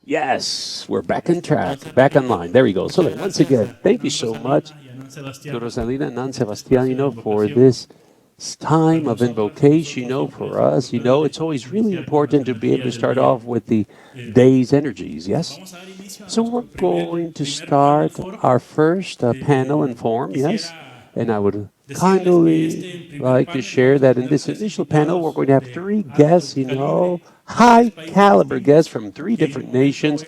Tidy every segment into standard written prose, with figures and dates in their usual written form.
Yes, we're back on track, back online. There we go. So then, once again, thank you so much to Rosalina and Nan Sebastian, for this time of invocation, for us. It's always really important to be able to start off with the day's energies, yes? So we're going to start our first panel and forum, yes? And I would kindly like to share that in this initial panel, we're going to have three guests, high caliber guests from three different nations.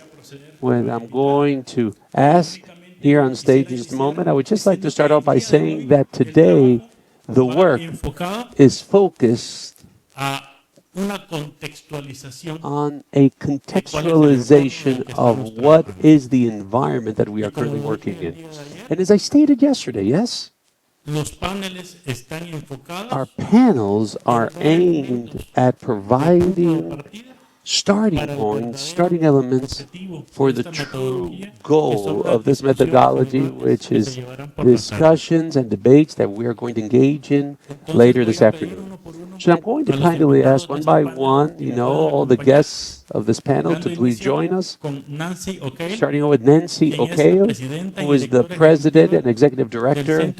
When I'm going to ask here on stage in just a moment, I would just like to start off by saying that today the work is focused on a contextualization of what is the environment that we are currently working in. And as I stated yesterday, yes? Our panels are aimed at providing starting points, starting elements for the true goal of this methodology, which is discussions and debates that we are going to engage in later this afternoon. So I'm going to kindly ask one by one, all the guests of this panel to please join us. Starting with Nancy Okail, who is the President and Executive Director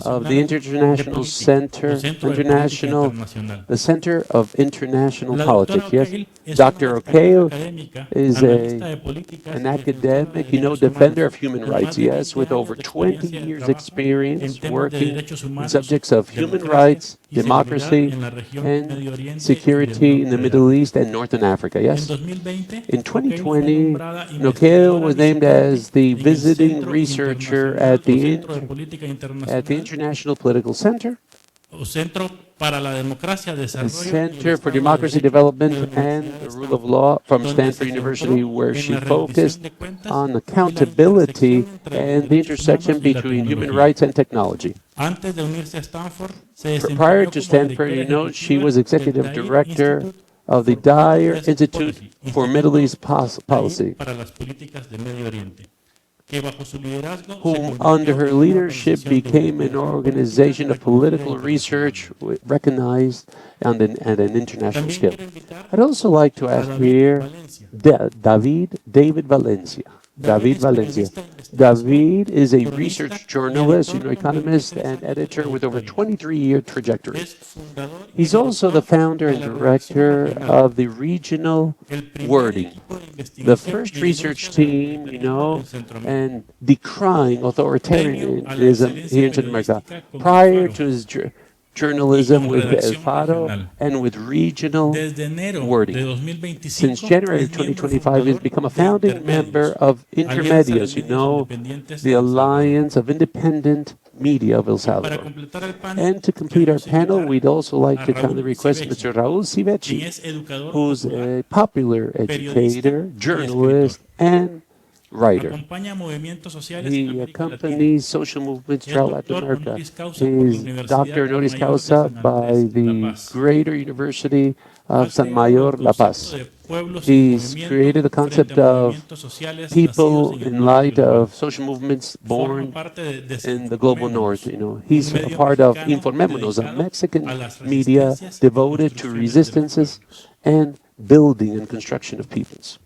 of the International Center, the Center of International Politics. Yes, Dr. Okail is an academic, defender of human rights. Yes, with over 20 years experience working in subjects of human rights, democracy, and security in the Middle East and Northern Africa. Yes. In 2020, Okail was named as the visiting researcher at the International Political Center, the Center for Democracy Development and the Rule of Law from Stanford University, where she focused on accountability and the intersection between human rights and technology. Prior to Stanford, she was executive director of the Dyer Institute for Middle East Policy, whom under her leadership became an organization of political research recognized on an international scale. I'd also like to ask here David Valencia. David is a research journalist, economist, and editor with over 23-year trajectory. He's also the founder and director of the Regional Wording, the first research team, and decrying authoritarianism here in Central America. Prior to his journalism with El Faro and with Regional Wording. Since January 2025, he's become a founding member of Intermedios, the Alliance of Independent Media of El Salvador. And to complete our panel, we'd also like to kindly request Mr. Raúl Zibechi, who's a popular educator, journalist, and writer. He accompanies social movements throughout Latin America. He's Dr. Honoris Causa by the Greater University of San Mayor, La Paz. He's created the concept of people in light of social movements born in the global north. He's a part of Informémonos, a Mexican media devoted to resistances and building and construction of peoples.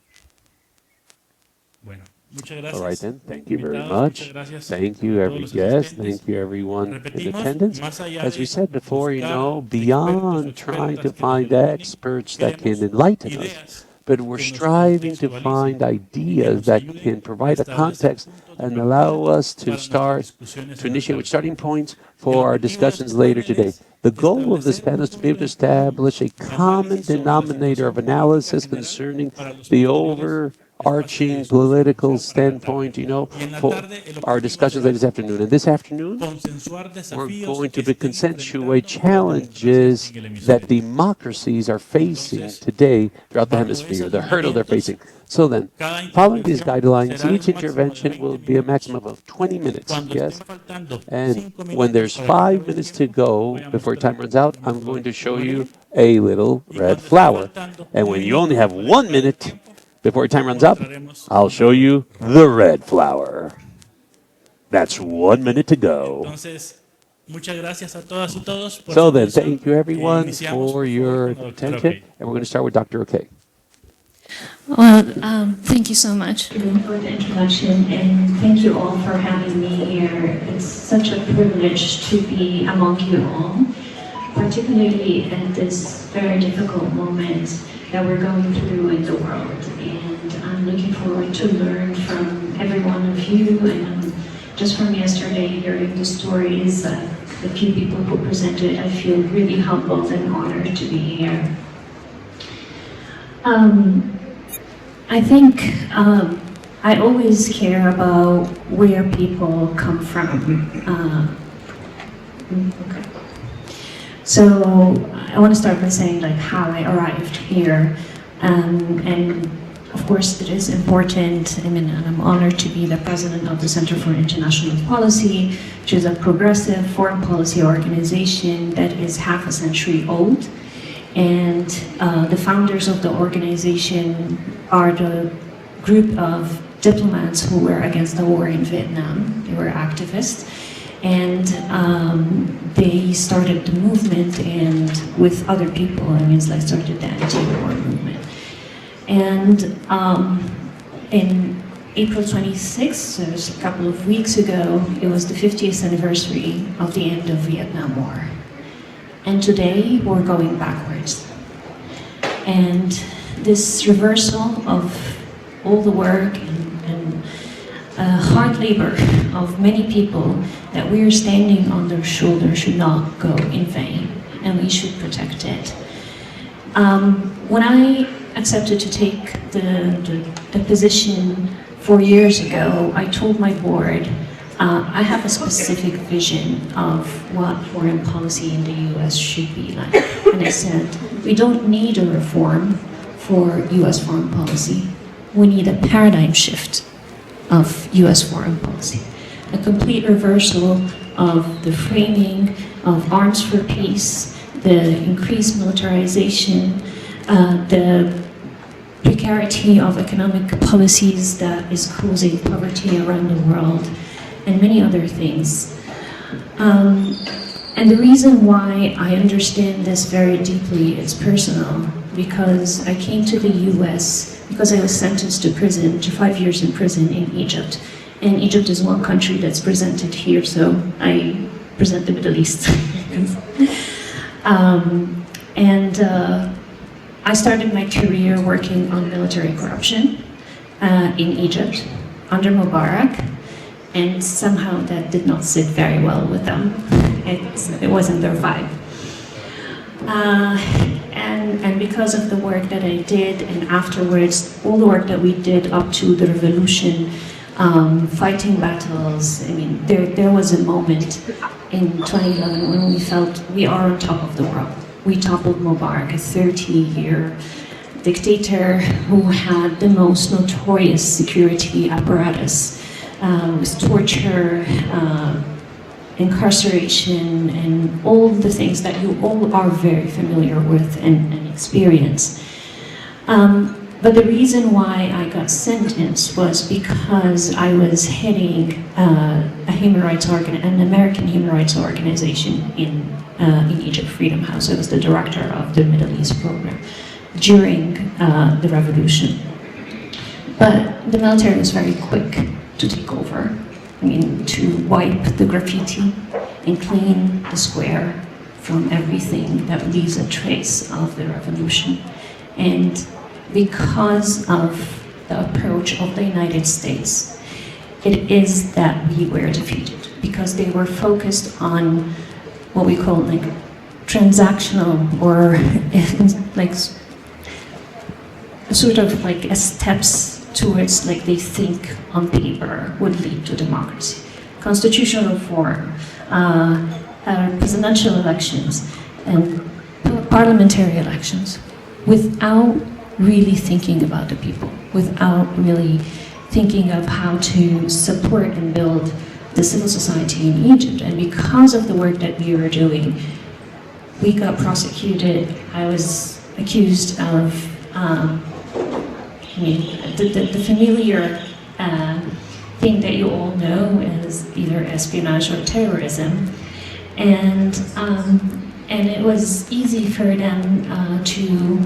All right then, thank you very much. Thank you every guest, thank you everyone in attendance. As we said before, beyond trying to find experts that can enlighten us, but we're striving to find ideas that can provide a context and allow us to initiate with starting points for our discussions later today. The goal of this panel is to be able to establish a common denominator of analysis concerning the overarching political standpoint, for our discussions later this afternoon. And this afternoon, we're going to consensuate challenges that democracies are facing today throughout the hemisphere, the hurdle they're facing. So then, following these guidelines, each intervention will be a maximum of 20 minutes, yes? And when there's 5 minutes to go before time runs out, I'm going to show you a little red flower. And when you only have 1 minute before time runs up, I'll show you the red flower. That's 1 minute to go. So then, thank you everyone for your attention, and we're going to start with Dr. Okail. Well, thank you so much. For the introduction, and thank you all for having me here. It's such a privilege to be among you all, particularly at this very difficult moment that we're going through in the world. And I'm looking forward to learn from every one of you. And just from yesterday, hearing the stories of the few people who presented, I feel really humbled and honored to be here. I think I always care about where people come from. Okay. So I want to start by saying like how I arrived here, and of course it is important. I mean, I'm honored to be the president of the Center for International Policy, which is a progressive foreign policy organization that is half a century old. And the founders of the organization are the group of diplomats who were against the war in Vietnam. They were activists, and they started the movement, and with other people, I mean, it's like started the anti-war movement. And in April 26th, so it was a couple of weeks ago, it was the 50th anniversary of the end of Vietnam War. And today we're going backwards. And this reversal of all the work and hard labor of many people that we're standing on their shoulders should not go in vain, and we should protect it. When I accepted to take the position 4 years ago, I told my board, I have a specific vision of what foreign policy in the US should be like. And I said, we don't need a reform for US foreign policy. We need a paradigm shift of US foreign policy. A complete reversal of the framing of arms for peace, the increased militarization, the precarity of economic policies that is causing poverty around the world, and many other things. And the reason why I understand this very deeply is personal, because I came to the US because I was sentenced to prison, to 5 years in prison in Egypt. And Egypt is one country that's presented here, so I present the Middle East. I started my career working on military corruption in Egypt under Mubarak. And somehow that did not sit very well with them. It wasn't their vibe. And because of the work that I did, and afterwards, all the work that we did up to the revolution, fighting battles, I mean, there was a moment in 2011 when we felt we are on top of the world. We toppled Mubarak, a 30-year dictator who had the most notorious security apparatus, with torture, incarceration, and all the things that you all are very familiar with and experience. But the reason why I got sentenced was because I was heading an American human rights organization in Egypt, Freedom House. I was the director of the Middle East program during the revolution. But the military was very quick to take over. I mean, to wipe the graffiti and clean the square from everything that leaves a trace of the revolution. And because of the approach of the United States, it is that we were defeated, because they were focused on what we call like transactional, or like sort of like steps towards, like, they think on paper would lead to democracy. Constitutional reform, presidential elections, and parliamentary elections, without really thinking about the people, without really thinking of how to support and build the civil society in Egypt. And because of the work that we were doing, we got prosecuted. I was accused of the familiar thing that you all know is either espionage or terrorism, and it was easy for them to,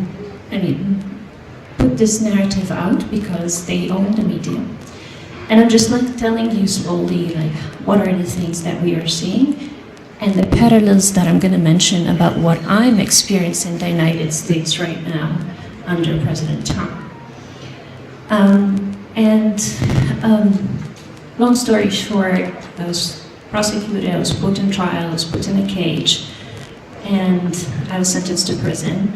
put this narrative out because they own the media. And I'm just like telling you slowly, like, what are the things that we are seeing and the parallels that I'm going to mention about what I'm experiencing in the United States right now under President Trump. Long story short, I was prosecuted, I was put in trial, I was put in a cage, and I was sentenced to prison.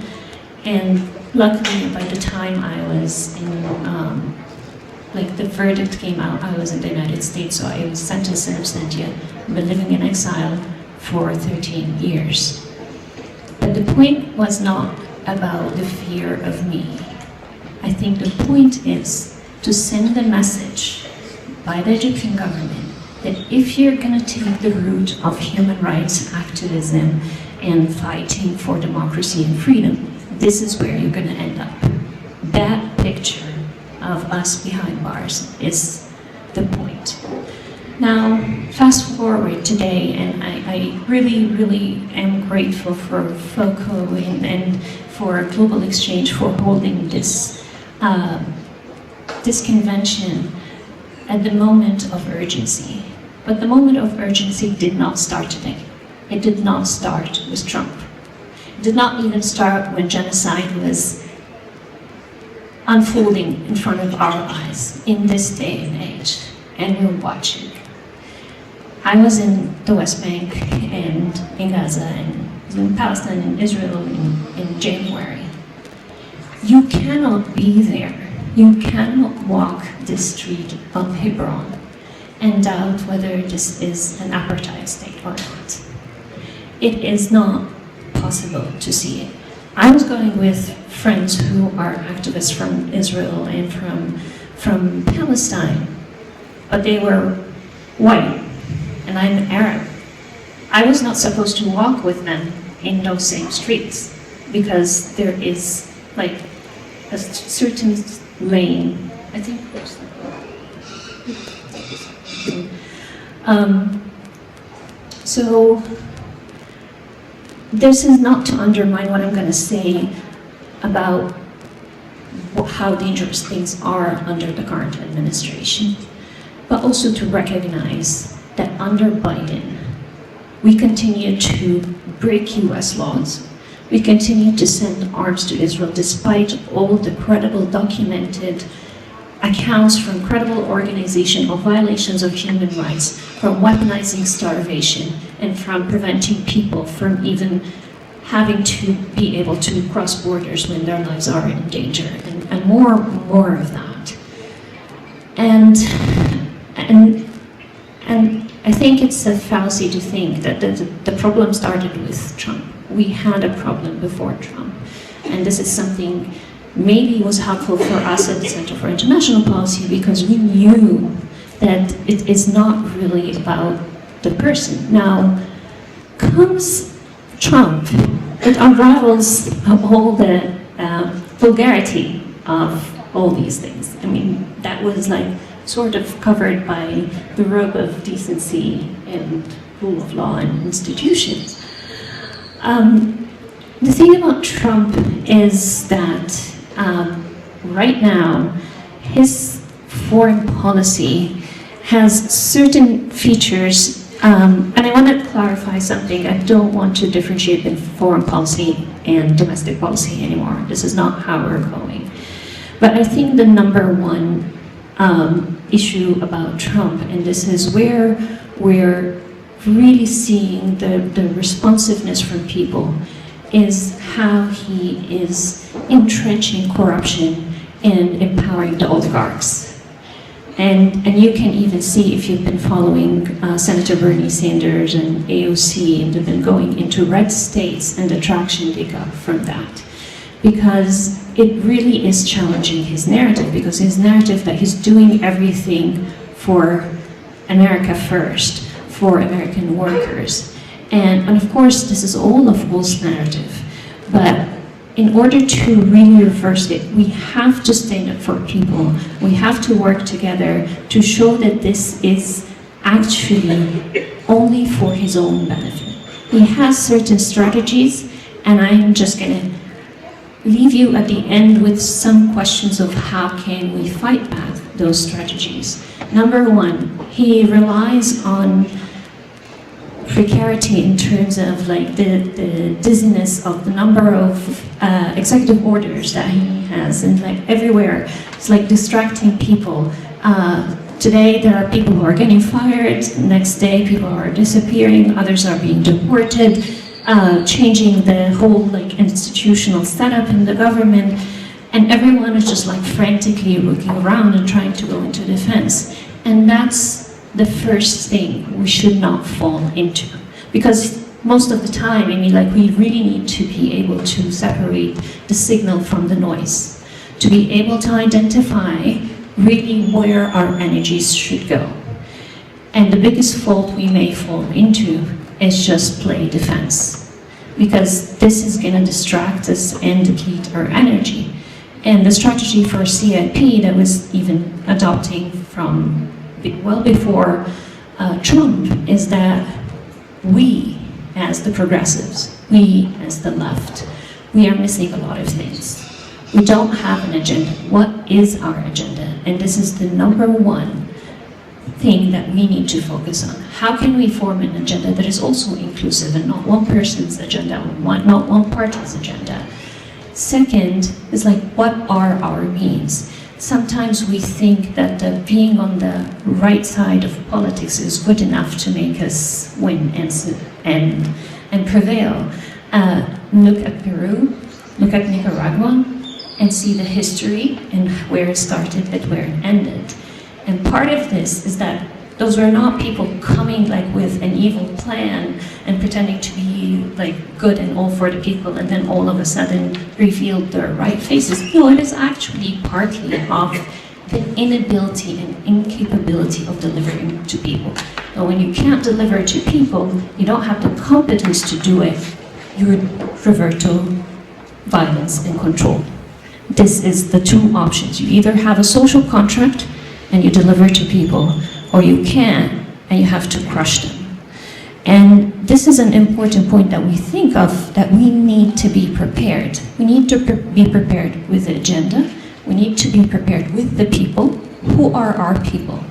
And luckily, by the time I was in, like the verdict came out, I was in the United States, so I was sentenced in absentia, but living in exile for 13 years. But the point was not about the fear of me. I think the point is to send the message by the Egyptian government that if you're going to take the route of human rights activism and fighting for democracy and freedom, this is where you're going to end up. That picture of us behind bars is the point. Now, fast forward today, and I really, really am grateful for FOCO and for Global Exchange for holding this, this convention at the moment of urgency. But the moment of urgency did not start today. It did not start with Trump. It did not even start when genocide was unfolding in front of our eyes in this day and age, and we're watching. I was in the West Bank and in Gaza and in Palestine and Israel in January. You cannot be there. You cannot walk the street of Hebron and doubt whether this is an apartheid state or not. It is not possible to see it. I was going with friends who are activists from Israel and from Palestine, but they were white, and I'm Arab. I was not supposed to walk with them in those same streets because there is like a certain lane. I think there's so this is not to undermine what I'm going to say about how dangerous things are under the current administration, but also to recognize that under Biden, we continue to break US laws. We continue to send arms to Israel despite all the credible documented accounts from credible organizations of violations of human rights, from weaponizing starvation, and from preventing people from even having to be able to cross borders when their lives are in danger, and more of that. And I think it's a fallacy to think that the problem started with Trump. We had a problem before Trump, and this is something maybe was helpful for us at the Center for International Policy because we knew that it is not really about the person. Now comes Trump, it unravels all the vulgarity of all these things. I mean, that was like sort of covered by the robe of decency and rule of law and institutions. The thing about Trump is that right now, his foreign policy has certain features, and I want to clarify something. I don't want to differentiate between foreign policy and domestic policy anymore. This is not how we're going. But I think the number one issue about Trump, and this is where we're really seeing the responsiveness from people, is how he is entrenching corruption and empowering the oligarchs. And you can even see, if you've been following Senator Bernie Sanders and AOC, and they've been going into red states and the traction they got from that. Because it really is challenging his narrative, because his narrative that he's doing everything for America first, for American workers. And of course, this is all a false narrative. But in order to really reverse it, we have to stand up for people. We have to work together to show that this is actually only for his own benefit. He has certain strategies, and I'm just going to leave you at the end with some questions of how can we fight back those strategies. Number one, he relies on precarity in terms of like the dizziness of the number of executive orders that he has, and like everywhere it's like distracting people. Today there are people who are getting fired, next day people are disappearing, others are being deported, changing the whole like institutional setup in the government, and everyone is just like frantically looking around and trying to go into defense. And that's the first thing we should not fall into, because most of the time, I mean, like, we really need to be able to separate the signal from the noise, to be able to identify really where our energies should go. And the biggest fault we may fall into is just play defense, because this is going to distract us and deplete our energy. And the strategy for CIP that was even adopting from well before Trump is that we, as the progressives, we as the left, we are missing a lot of things. We don't have an agenda. What is our agenda? And this is the number one thing that we need to focus on. How can we form an agenda that is also inclusive and not one person's agenda, or not one party's agenda? Second is like, what are our means? Sometimes we think that being on the right side of politics is good enough to make us win and prevail. Look at Peru, look at Nicaragua, and see the history and where it started and where it ended. And part of this is that those were not people coming like with an evil plan and pretending to be like good and all for the people, and then all of a sudden revealed their right faces. No, it is actually partly of the inability and incapability of delivering to people. But when you can't deliver to people, you don't have the competence to do it, you revert to violence and control. This is the two options. You either have a social contract and you deliver to people, or you can and you have to crush them. And this is an important point that we think of, that we need to be prepared. We need to be prepared with the agenda. We need to be prepared with the people. Who are our people?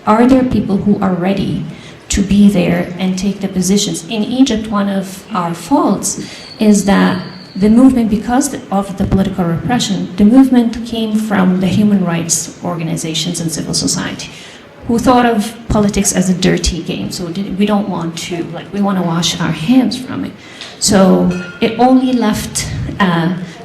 Are there people who are ready to be there and take the positions? In Egypt, one of our faults is that the movement, because of the political repression, the movement came from the human rights organizations and civil society, who thought of politics as a dirty game. So we don't want to, like, we want to wash our hands from it. So it only left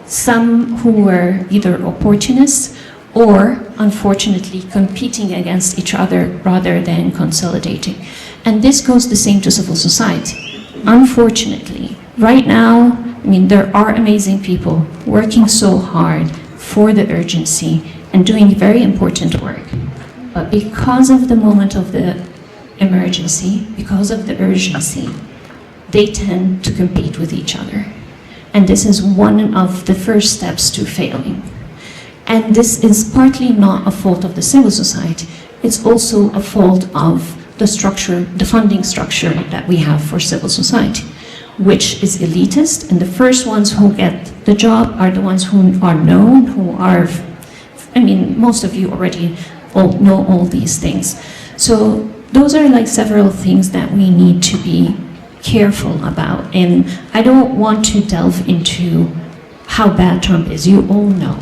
some who were either opportunists or, unfortunately, competing against each other rather than consolidating. And this goes the same to civil society. Unfortunately, right now, I mean, there are amazing people working so hard for the urgency and doing very important work. But because of the moment of the emergency, because of the urgency, they tend to compete with each other. And this is one of the first steps to failing. And this is partly not a fault of the civil society, it's also a fault of the structure, the funding structure that we have for civil society, which is elitist, and the first ones who get the job are the ones who are known, who are, I mean, most of you already know all these things. So those are like several things that we need to be careful about. And I don't want to delve into how bad Trump is, you all know.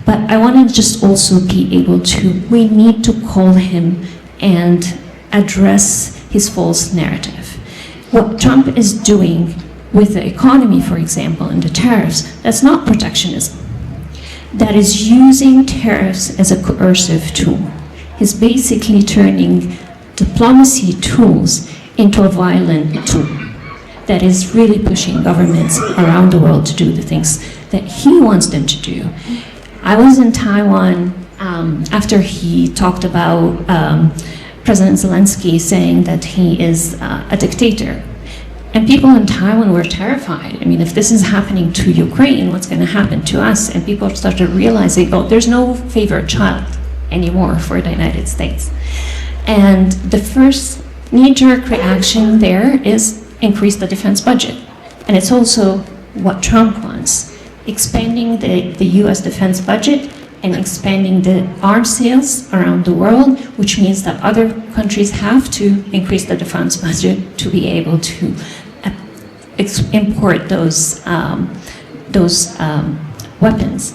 But I want to just also be able to, we need to call him and address his false narrative. What Trump is doing with the economy, for example, and the tariffs, that's not protectionism. That is using tariffs as a coercive tool. He's basically turning diplomacy tools into a violent tool that is really pushing governments around the world to do the things that he wants them to do. I was in Taiwan after he talked about President Zelensky saying that he is a dictator. And people in Taiwan were terrified. I mean, if this is happening to Ukraine, what's going to happen to us? And people started realizing, oh, there's no favorite child anymore for the United States. And the first knee-jerk reaction there is increase the defense budget. And it's also what Trump wants, expanding the US defense budget and expanding the arms sales around the world, which means that other countries have to increase the defense budget to be able to import those weapons.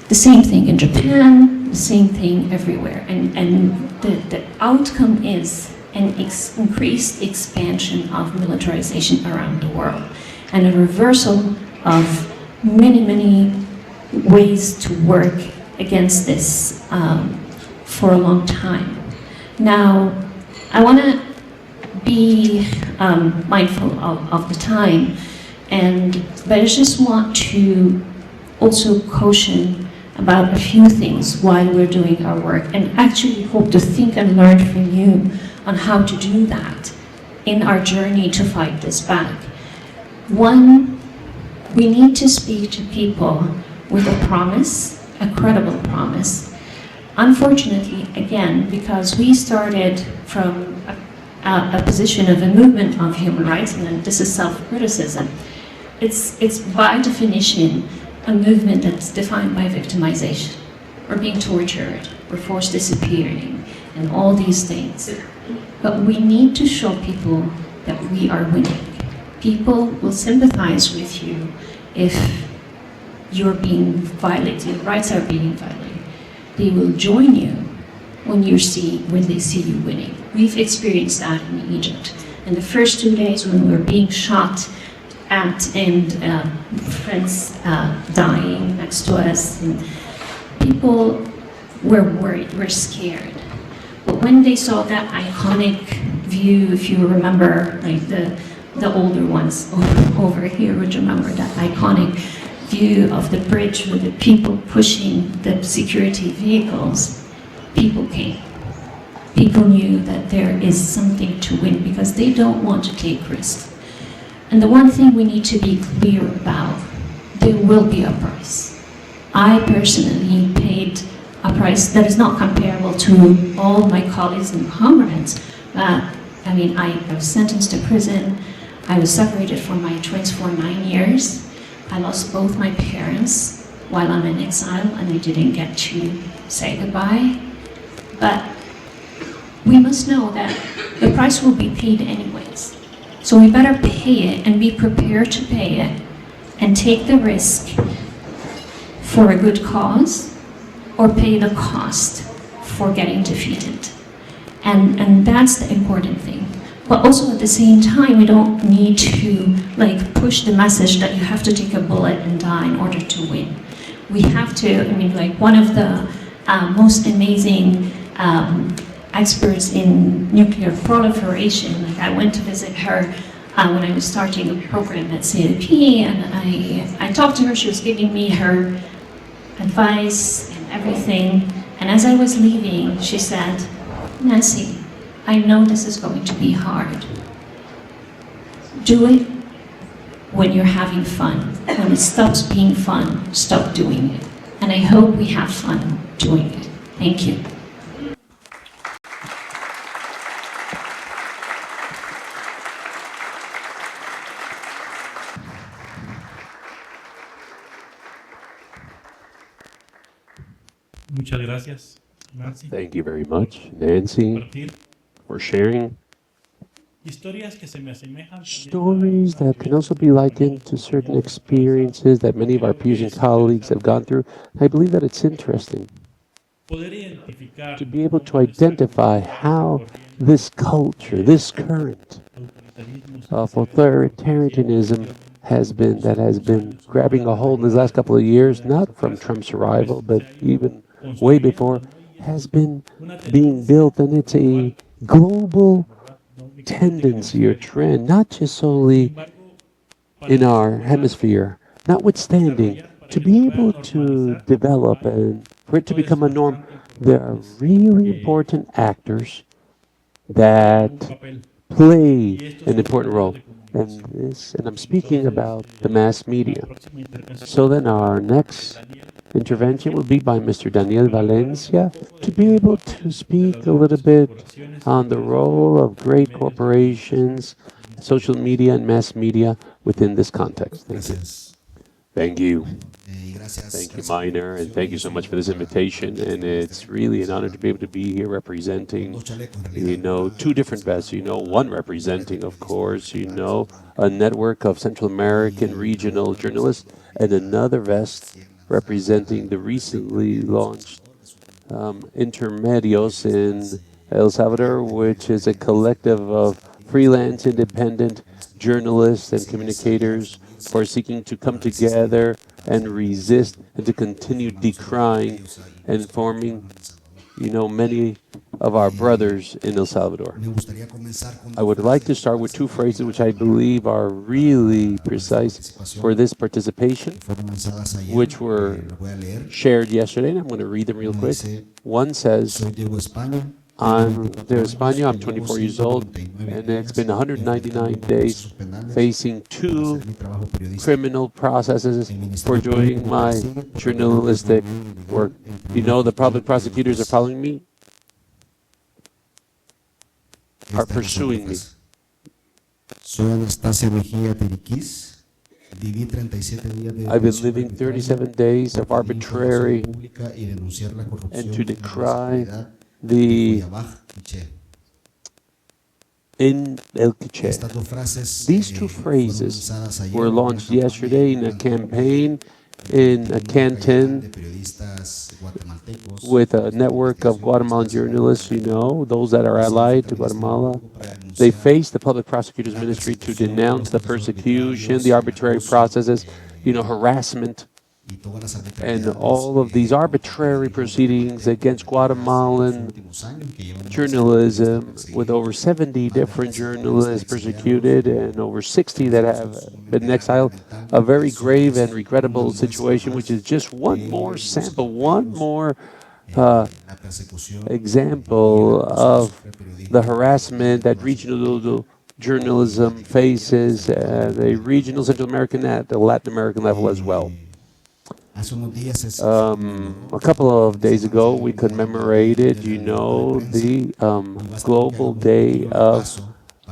The same thing in Japan, the same thing everywhere. And the outcome is an increased expansion of militarization around the world and a reversal of many ways to work against this for a long time. Now, I want to be mindful of the time, but I just want to also caution about a few things while we're doing our work, and actually hope to think and learn from you on how to do that in our journey to fight this back. One, we need to speak to people with a promise, a credible promise. Unfortunately, again, because we started from a position of a movement of human rights, and then this is self-criticism, it's by definition a movement that's defined by victimization. We're being tortured, we're forced disappearing, and all these things. But we need to show people that we are winning. People will sympathize with you if you're being violated, your rights are being violated. They will join you when they see you winning. We've experienced that in Egypt. In the first 2 days when we were being shot at and friends dying next to us, and people were worried, were scared. But when they saw that iconic view, if you remember, like the older ones over here would remember that iconic view of the bridge with the people pushing the security vehicles, people came. People knew that there is something to win because they don't want to take risks. And the one thing we need to be clear about, there will be a price. I personally paid a price that is not comparable to all my colleagues and comrades. I mean, I was sentenced to prison. I was separated from my twins for 9 years. I lost both my parents while I'm in exile, and I didn't get to say goodbye. But we must know that the price will be paid anyways. So we better pay it and be prepared to pay it and take the risk for a good cause or pay the cost for getting defeated. And that's the important thing. But also at the same time, we don't need to push the message that you have to take a bullet and die in order to win. We have to, one of the most amazing experts in nuclear proliferation. I went to visit her when I was starting a program at CAP, and I talked to her. She was giving me her advice and everything. And as I was leaving, she said, "Nancy, I know this is going to be hard. Do it when you're having fun. When it stops being fun, stop doing it." And I hope we have fun doing it. Thank you. Muchas gracias, Nancy. Thank you very much, Nancy, for sharing stories that can also be likened to certain experiences that many of our peers and colleagues have gone through. I believe that it's interesting to be able to identify how this culture, this current of authoritarianism has been grabbing a hold in these last couple of years, not from Trump's arrival, but even way before, has been being built, and it's a global tendency or trend, not just solely in our hemisphere, notwithstanding, to be able to develop and for it to become a norm, there are really important actors that play an important role. And I'm speaking about the mass media. So then our next intervention will be by Mr. Daniel Valencia to be able to speak a little bit on the role of great corporations, social media and mass media within this context. Thank you. Thank you. Thank you, Minor, and thank you so much for this invitation. And it's really an honor to be able to be here representing, two different vests. One representing, of course, a network of Central American regional journalists, and another vest representing the recently launched Intermedios in El Salvador, which is a collective of freelance, independent journalists and communicators who are seeking to come together and resist and to continue decrying and forming, many of our brothers in El Salvador. I would like to start with two phrases which I believe are really precise for this participation, which were shared yesterday, and I'm going to read them real quick. One says, I'm de España, I'm 24 years old, and it's been 199 days facing 2 criminal processes for doing my journalistic work. The public prosecutors are following me, are pursuing me. I've been living 37 days of arbitrary and to decry the in El Quiché. These 2 phrases were launched yesterday in a campaign in a canton with a network of Guatemalan journalists, those that are allied to Guatemala. They faced the public prosecutor's ministry to denounce the persecution, the arbitrary processes, harassment, and all of these arbitrary proceedings against Guatemalan journalism, with over 70 different journalists persecuted and over 60 that have been exiled. A very grave and regrettable situation, which is just one more sample, one more example of the harassment that regional journalism faces at a regional Central American, at the Latin American level as well. A couple of days ago, we commemorated, the Global Day of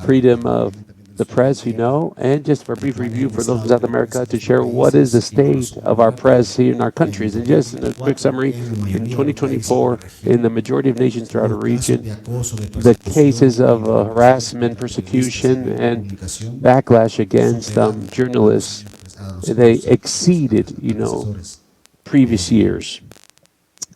Freedom of the Press, and just for a brief review for those in South America to share what is the state of our press here in our countries. And just in a quick summary, in 2024, in the majority of nations throughout our region, the cases of harassment, persecution, and backlash against journalists, they exceeded, previous years.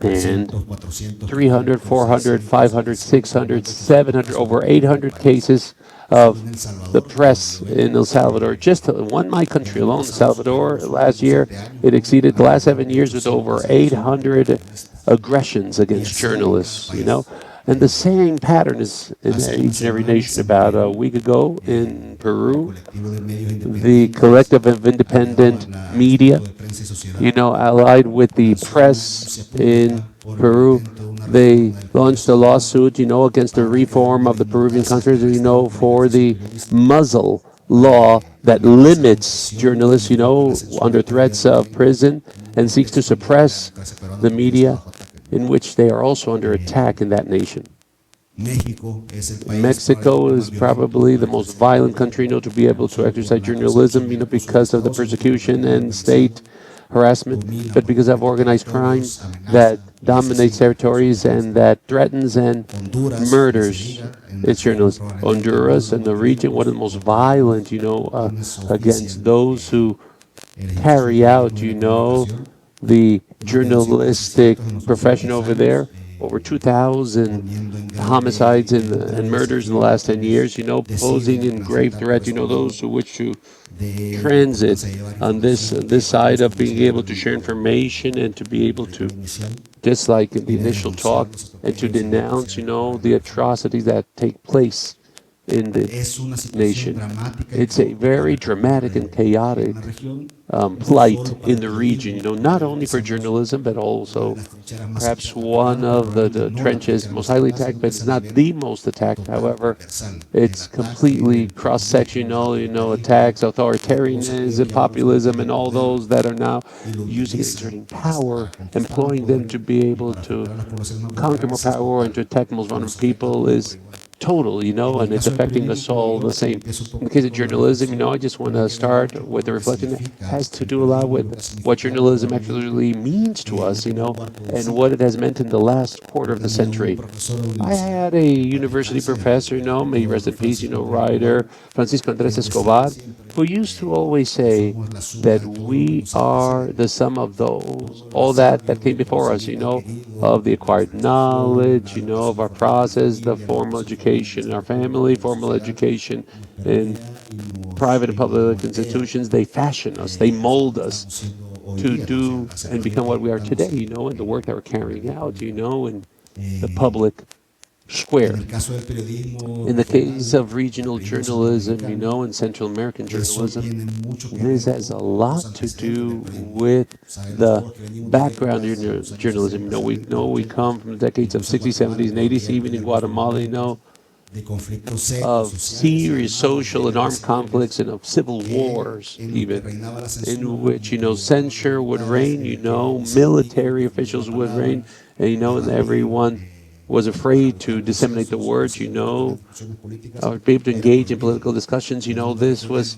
And 300, 400, 500, 600, 700, over 800 cases of the press in El Salvador. Just one, my country alone, El Salvador, last year, it exceeded the last 7 years with over 800 aggressions against journalists, And the same pattern is in each and every nation. About a week ago in Peru, the collective of independent media, allied with the press in Peru, they launched a lawsuit, against the reform of the Peruvian constitution, for the muzzle law that limits journalists, under threats of prison, and seeks to suppress the media, in which they are also under attack in that nation. Mexico is probably the most violent country, to be able to exercise journalism, because of the persecution and state harassment, but because of organized crime that dominates territories and that threatens and murders its journalists. Honduras and the region, one of the most violent, against those who carry out, the journalistic profession over there. Over 2,000 homicides and murders in the last 10 years, posing in grave threat, those who wish to transit on this side of being able to share information and to be able to, just like in the initial talk, and to denounce, the atrocities that take place in the nation. It's a very dramatic and chaotic plight in the region, not only for journalism, but also perhaps one of the trenches most highly attacked, but it's not the most attacked. However, it's completely cross-sectional, attacks, authoritarianism, populism, and all those that are now using exerting power, employing them to be able to conquer more power and to attack the most vulnerable people is total, and it's affecting us all the same. In the case of journalism, I just want to start with a reflection that has to do a lot with what journalism actually means to us, and what it has meant in the last quarter of the century. I had a university professor, may he rest in peace, writer, Francisco Andres Escobar, who used to always say that we are the sum of all that came before us, of the acquired knowledge, of our process, the formal education in our family, formal education in private and public institutions. They fashion us, they mold us to do and become what we are today, and the work that we're carrying out, in the public square. In the case of regional journalism, and Central American journalism, this has a lot to do with the background of journalism. We come from the decades of 60s, 70s, and 80s, even in Guatemala, of serious social and armed conflicts and of civil wars, even, in which, censure would reign, military officials would reign, and everyone was afraid to disseminate the words, or be able to engage in political discussions. This was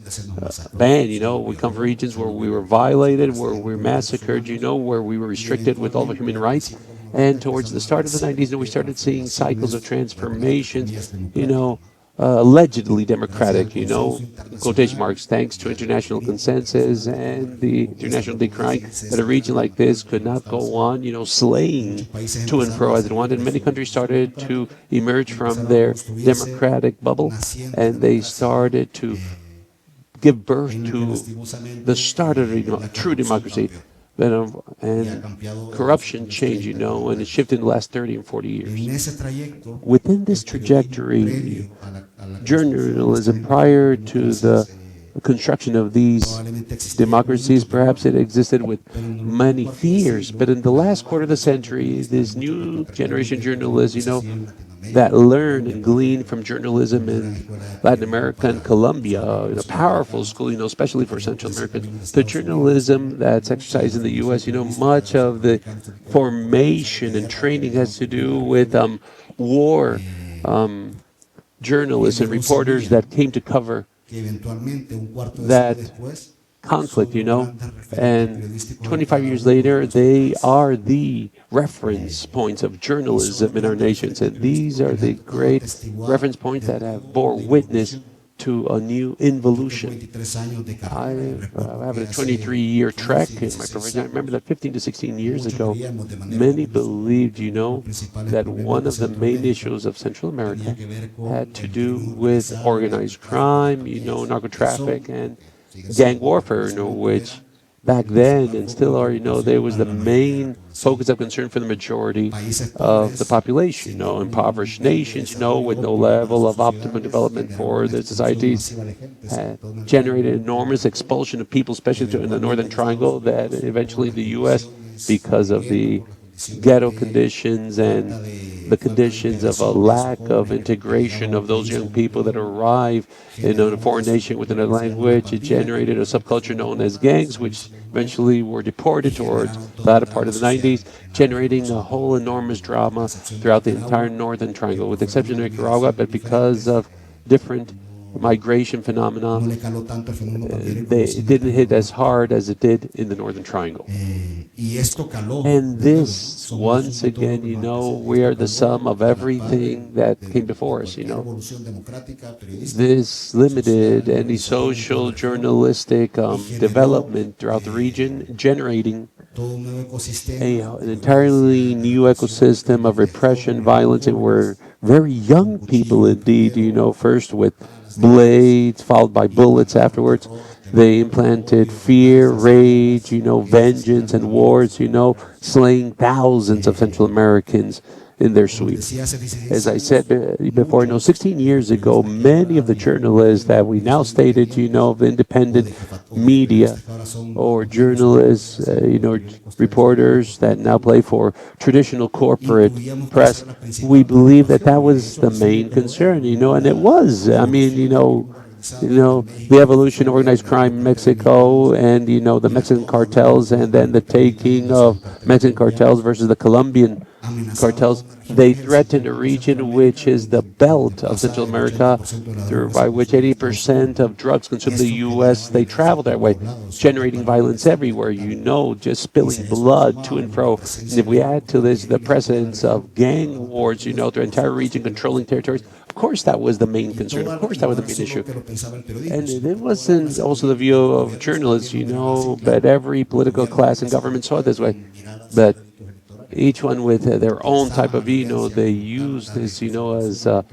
banned. We come from regions where we were violated, where we were massacred, where we were restricted with all the human rights. And towards the start of the 90s, we started seeing cycles of transformation, allegedly democratic, quotation marks, thanks to international consensus and the international decrying that a region like this could not go on, slaying to and fro as it wanted. Many countries started to emerge from their democratic bubble, and they started to give birth to the start of true democracy. And corruption changed, and it shifted in the last 30 and 40 years. Within this trajectory, journalism, prior to the construction of these democracies, perhaps it existed with many fears, but in the last quarter of the century, this new generation journalists, that learn and glean from journalism in Latin America and Colombia, a powerful school, especially for Central Americans. The journalism that's exercised in the U.S., much of the formation and training has to do with war journalists and reporters that came to cover that conflict, and 25 years later, they are the reference points of journalism in our nations, and these are the great reference points that have bore witness to a new involution. I have a 23-year trek in my profession. I remember that 15 to 16 years ago, many believed, that one of the main issues of Central America had to do with organized crime, narco-traffic, and gang warfare, which back then and still are, there was the main focus of concern for the majority of the population, impoverished nations, with no level of optimum development for their societies, generated enormous expulsion of people, especially in the Northern Triangle, that eventually the U.S., because of the ghetto conditions and the conditions of a lack of integration of those young people that arrive in a foreign nation with another language, it generated a subculture known as gangs, which eventually were deported towards the latter part of the 90s, generating a whole enormous drama throughout the entire Northern Triangle, with the exception of Nicaragua, but because of different migration phenomena, it didn't hit as hard as it did in the Northern Triangle. And this, once again, we are the sum of everything that came before us, This limited any social, journalistic development throughout the region, generating an entirely new ecosystem of repression, violence, and where very young people indeed, first with blades, followed by bullets afterwards. They implanted fear, rage, vengeance, and wars, slaying thousands of Central Americans in their sweep. As I said before, 16 years ago, many of the journalists that we now stated, of independent media or journalists, reporters that now play for traditional corporate press, we believe that was the main concern, and it was. I mean, the evolution of organized crime in Mexico and, the Mexican cartels, and then the taking of Mexican cartels versus the Colombian cartels. They threatened a region which is the belt of Central America, by which 80% of drugs consumed in the U.S., they travel that way, generating violence everywhere, just spilling blood to and fro. And if we add to this the presence of gang wars, through the entire region, controlling territories, of course that was the main concern. Of course that was the main issue. And it wasn't also the view of journalists, but every political class and government saw it this way. But each one with their own type of view, they use this, as a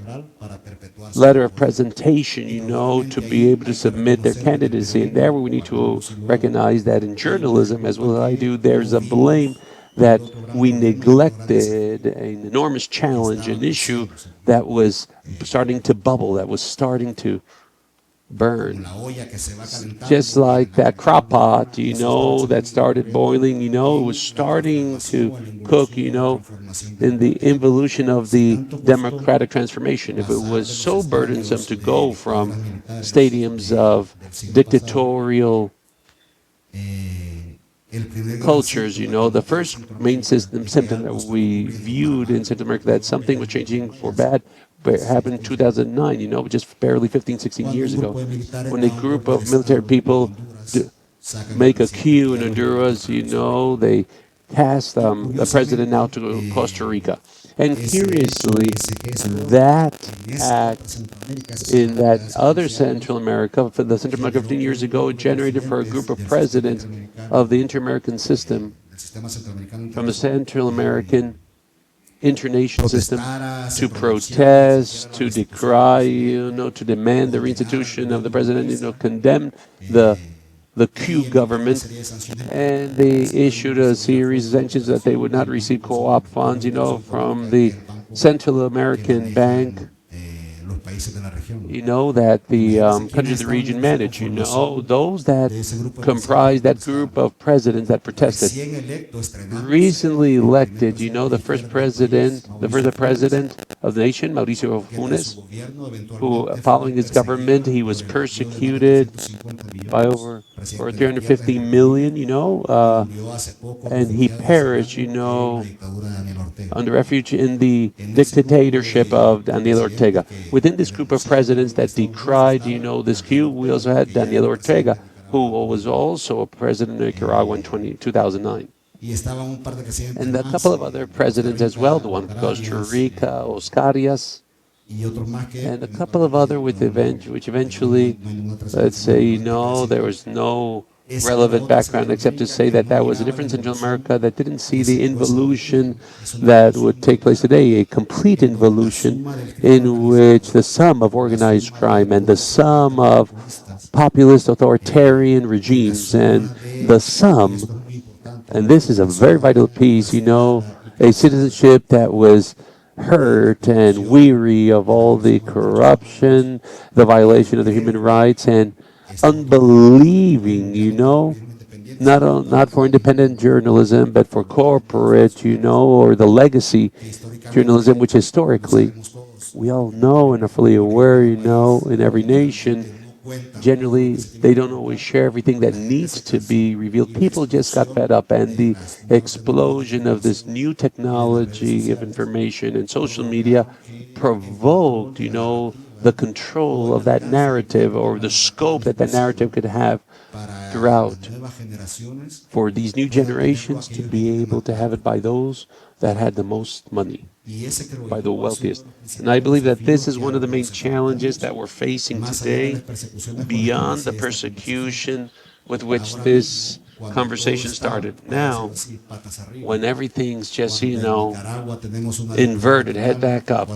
letter of presentation, to be able to submit their candidacy. And there we need to recognize that in journalism, as well as I do, there's a blame that we neglected an enormous challenge, an issue that was starting to bubble, that was starting to burn. Just like that crock pot, that started boiling, it was starting to cook, in the involution of the democratic transformation. If it was so burdensome to go from stadiums of dictatorial cultures, the first main symptom that we viewed in Central America that something was changing for bad happened in 2009, just barely 15, 16 years ago, when a group of military people make a coup in Honduras, they cast the president out to Costa Rica. And curiously, that act in that other Central America, for the Central America 15 years ago, generated for a group of presidents of the inter-American system, from the Central American international system, to protest, to decry, to demand the reinstitution of the president, condemn the coup government, and they issued a series of sanctions that they would not receive co-op funds, from the Central American Bank, that the countries of the region manage, those that comprise that group of presidents that protested, recently elected, the first president of the nation, Mauricio Funes, who, following his government, he was persecuted by over 350 million, and he perished, under refuge in the dictatorship of Daniel Ortega. Within this group of presidents that decried, this coup, we also had Daniel Ortega, who was also a president of Nicaragua in 2009. And a couple of other presidents as well, the one from Costa Rica, Oscarias, and a couple of other which eventually, let's say, there was no relevant background except to say that was a difference in Central America that didn't see the involution that would take place today, a complete involution in which the sum of organized crime and the sum of populist authoritarian regimes and the sum, and this is a very vital piece, a citizenship that was hurt and weary of all the corruption, the violation of the human rights, and unbelieving, not for independent journalism, but for corporate, or the legacy journalism, which historically, we all know and are fully aware, in every nation, generally, they don't always share everything that needs to be revealed. People just got fed up, and the explosion of this new technology of information and social media provoked, the control of that narrative, or the scope that narrative could have throughout, for these new generations to be able to have it by those that had the most money, by the wealthiest. And I believe that this is one of the main challenges that we're facing today, beyond the persecution with which this conversation started. Now, when everything's just, inverted, head back up,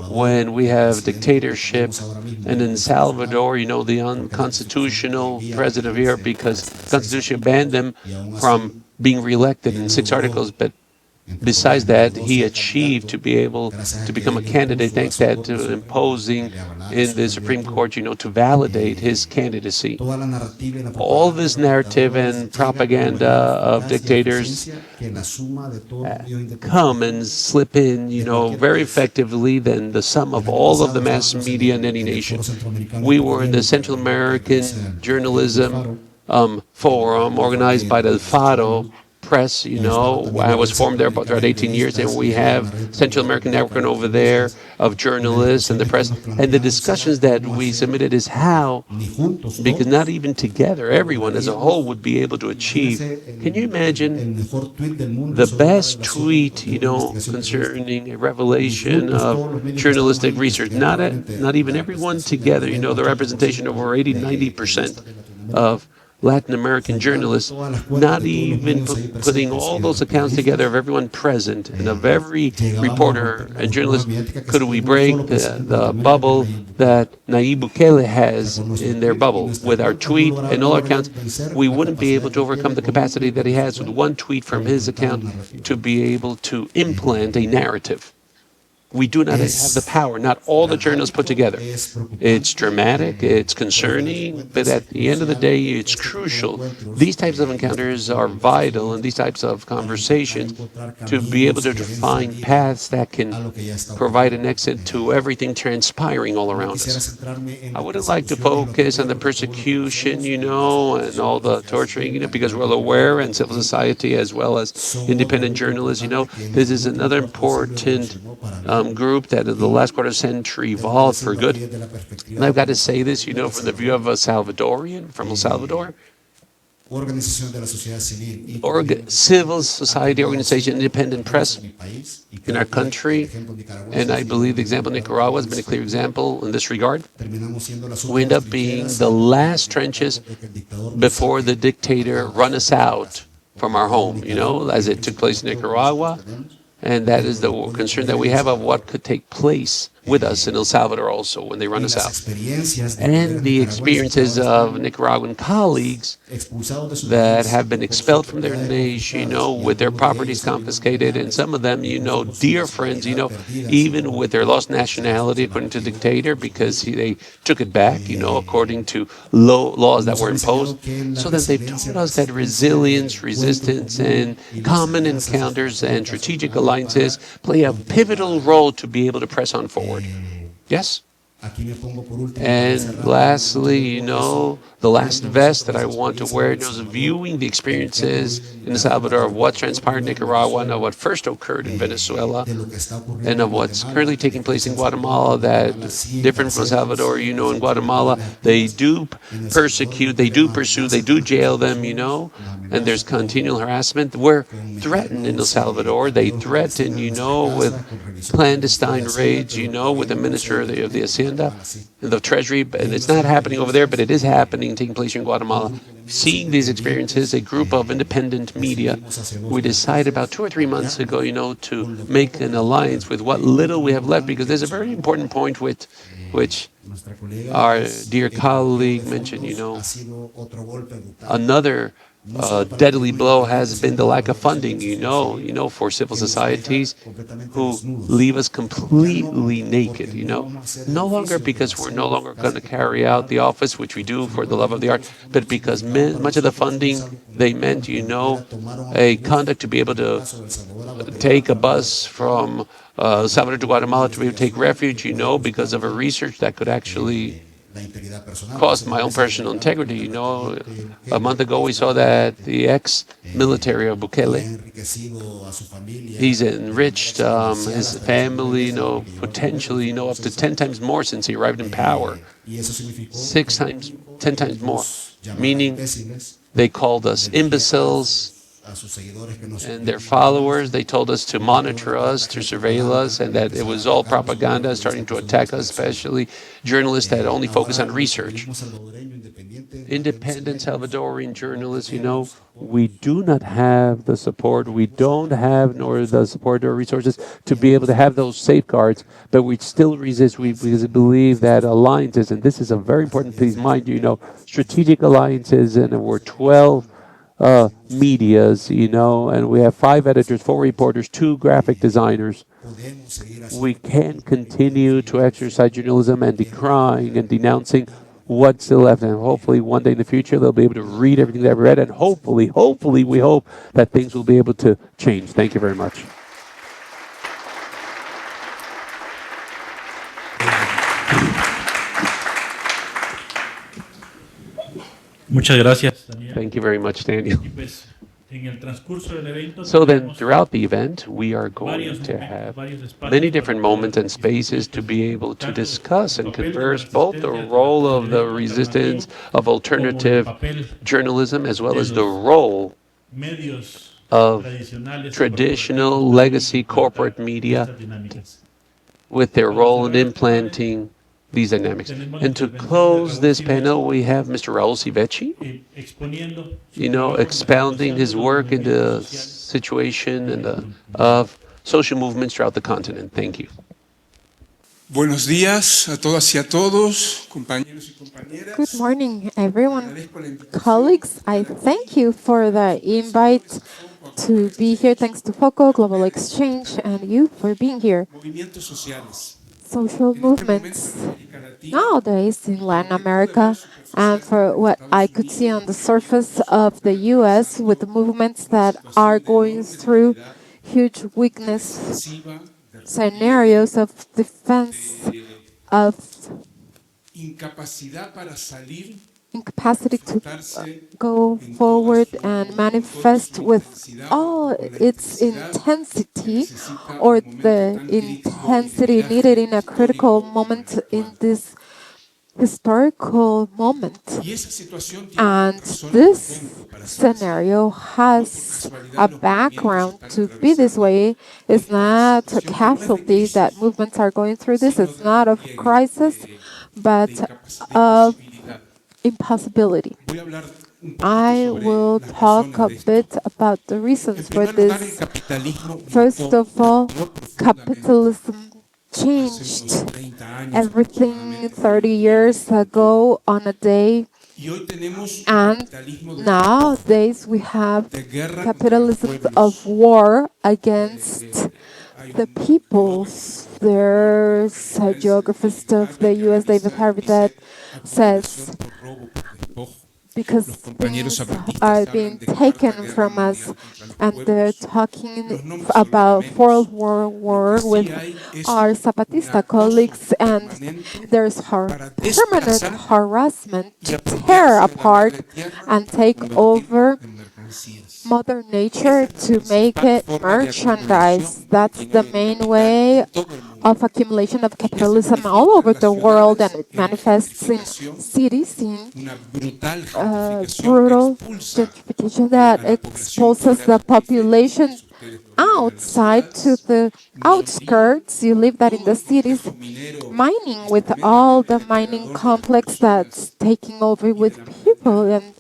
when we have dictatorship, and in Salvador, the unconstitutional president of Europe, because the Constitution banned them from being reelected in 6 articles, but Besides that, he achieved to be able to become a candidate thanks to imposing in the Supreme Court, to validate his candidacy. All this narrative and propaganda of dictators come and slip in, very effectively than the sum of all of the mass media in any nation. We were in the Central American Journalism Forum organized by the FARO Press, I was formed there about 18 years, and we have Central American Network over there of journalists and the press. And the discussions that we submitted is how, because not even together, everyone as a whole would be able to achieve. Can you imagine the best tweet, concerning a revelation of journalistic research? Not even everyone together, the representation of over 80-90% of Latin American journalists, not even putting all those accounts together of everyone present and of every reporter and journalist, could we break the bubble that Nayib Bukele has in their bubble. With our tweet and all our accounts, we wouldn't be able to overcome the capacity that he has with one tweet from his account to be able to implant a narrative. We do not have the power, not all the journalists put together. It's dramatic, it's concerning, but at the end of the day, it's crucial. These types of encounters are vital, and these types of conversations to be able to define paths that can provide an exit to everything transpiring all around us. I wouldn't like to focus on the persecution, and all the torturing, because we're aware, and civil society as well as independent journalists, this is another important group that in the last quarter century evolved for good. And I've got to say this, from the view of a Salvadorian from El Salvador, civil society organization, independent press in our country, and I believe the example of Nicaragua has been a clear example in this regard. We end up being the last trenches before the dictator run us out from our home, as it took place in Nicaragua. And that is the concern that we have of what could take place with us in El Salvador also when they run us out. And the experiences of Nicaraguan colleagues that have been expelled from their nation, with their properties confiscated, and some of them, dear friends, even with their lost nationality according to the dictator, because they took it back, according to laws that were imposed. So that they've taught us that resilience, resistance, and common encounters and strategic alliances play a pivotal role to be able to press on forward. Yes? And lastly, the last vest that I want to wear is viewing the experiences in El Salvador of what transpired in Nicaragua and of what first occurred in Venezuela and of what's currently taking place in Guatemala that different from El Salvador. In Guatemala, they do persecute, they do pursue, they do jail them, and there's continual harassment. We're threatened in El Salvador. They threaten, with clandestine raids, with the Minister of the Hacienda, the Treasury, and it's not happening over there, but it is happening, taking place in Guatemala. Seeing these experiences, a group of independent media, we decided about 2 or 3 months ago, to make an alliance with what little we have left, because there's a very important point which our dear colleague mentioned, another deadly blow has been the lack of funding, for civil societies who leave us completely naked, no longer because we're no longer going to carry out the office, which we do for the love of the art, but because much of the funding, they meant, a conduct to be able to take a bus from Salvador to Guatemala to be able to take refuge, because of a research that could actually cost my own personal integrity. A month ago we saw that the ex-military of Bukele, he's enriched his family, potentially, up to 10 times more since he arrived in power. 6 times, 10 times more, meaning they called us imbeciles, and their followers, they told us to monitor us, to surveil us, and that it was all propaganda starting to attack us, especially journalists that only focus on research. Independent Salvadorian journalists, we do not have the support, we don't have nor the support or resources to be able to have those safeguards, but we still resist. We believe that alliances, and this is a very important piece, mind you, strategic alliances, and we're 12 medias, and we have 5 editors, 4 reporters, 2 graphic designers. We can continue to exercise journalism and decrying and denouncing what's still left. And hopefully one day in the future, they'll be able to read everything they've read. And hopefully, we hope that things will be able to change. Thank you very much. Muchas gracias, Daniel. Thank you very much, Daniel. Y pues, en el transcurso del evento So then, tendremos throughout the event, we are varios going to momentos, have varios espacios many para different poder moments and spaces to be able to tanto discuss el and papel de la converse both the resistencia role del of the periodismo resistance alternativo of alternative como el papel journalism, as well de as the los role medios of tradicionales o traditional corporativos legacy para implementar corporate media estas dinámicas. with their Para role in cerrar esta implanting these dynamics. tenemos And to la intervención de close Raúl this Zibechi, panel, we have Mr. Raúl Zibechi, exponiendo su trabajo en la expounding situación his de los work in the movimientos sociales situation and of social movements throughout the continent. Thank you. Buenos días a todas y a todos, compañeros y compañeras. Good morning, everyone. Agradezco la invitación. Colleagues, I thank you for the invite to be here. Thanks to FOCO, Global Exchange, and you for being here. Movimientos sociales. Social movements nowadays in Latin America, and for what I could see on the surface of the US, with the movements that are going through huge weakness scenarios of defense, of Incapacidad para salir, incapacity to go forward and manifest with all its intensity, or the intensity needed in a critical moment in this historical moment. y esa situación tiene And razón this para ser así. scenario has a background to be this way. It's not a casualty that movements are going through this. It's not of crisis, but of impossibility. Voy a hablar un poquito I sobre will las talk razones a de esto. bit about the reasons for En primer lugar, el this. capitalismo First of all, cambió profundamente capitalism hace changed unos 30 años everything aproximadamente. 30 years ago on a day, Y hoy tenemos un and capitalismo de nowadays we have de guerra contra los capitalism pueblos. of war against Hay the un peoples. There's a geographist of the US, David Harvey, that says por robo, por despojo. because Los compañeros things zapatistas are hablan being de Cuarta taken Guerra from us, Mundial contra los and pueblos. they're talking Los nombres about son los World menos. War Lo que with sí hay es our un Zapatista acoso colleagues, and permanente there's para permanent desplazar harassment y to apropiarse tear de la apart madre tierra and para take convertirla over en mercancías. Mother Nature to make it merchandise. That's the main way of accumulation of capitalism all over the world, and it manifests in cities, in Una brutal gentrificación que brutal expulsa gentrification that a la población exposes fuera the de la population Ustedes lo viven en las outside to ciudades, the outskirts. You live that in the cities, mining with all the mining complex that's taking over with people and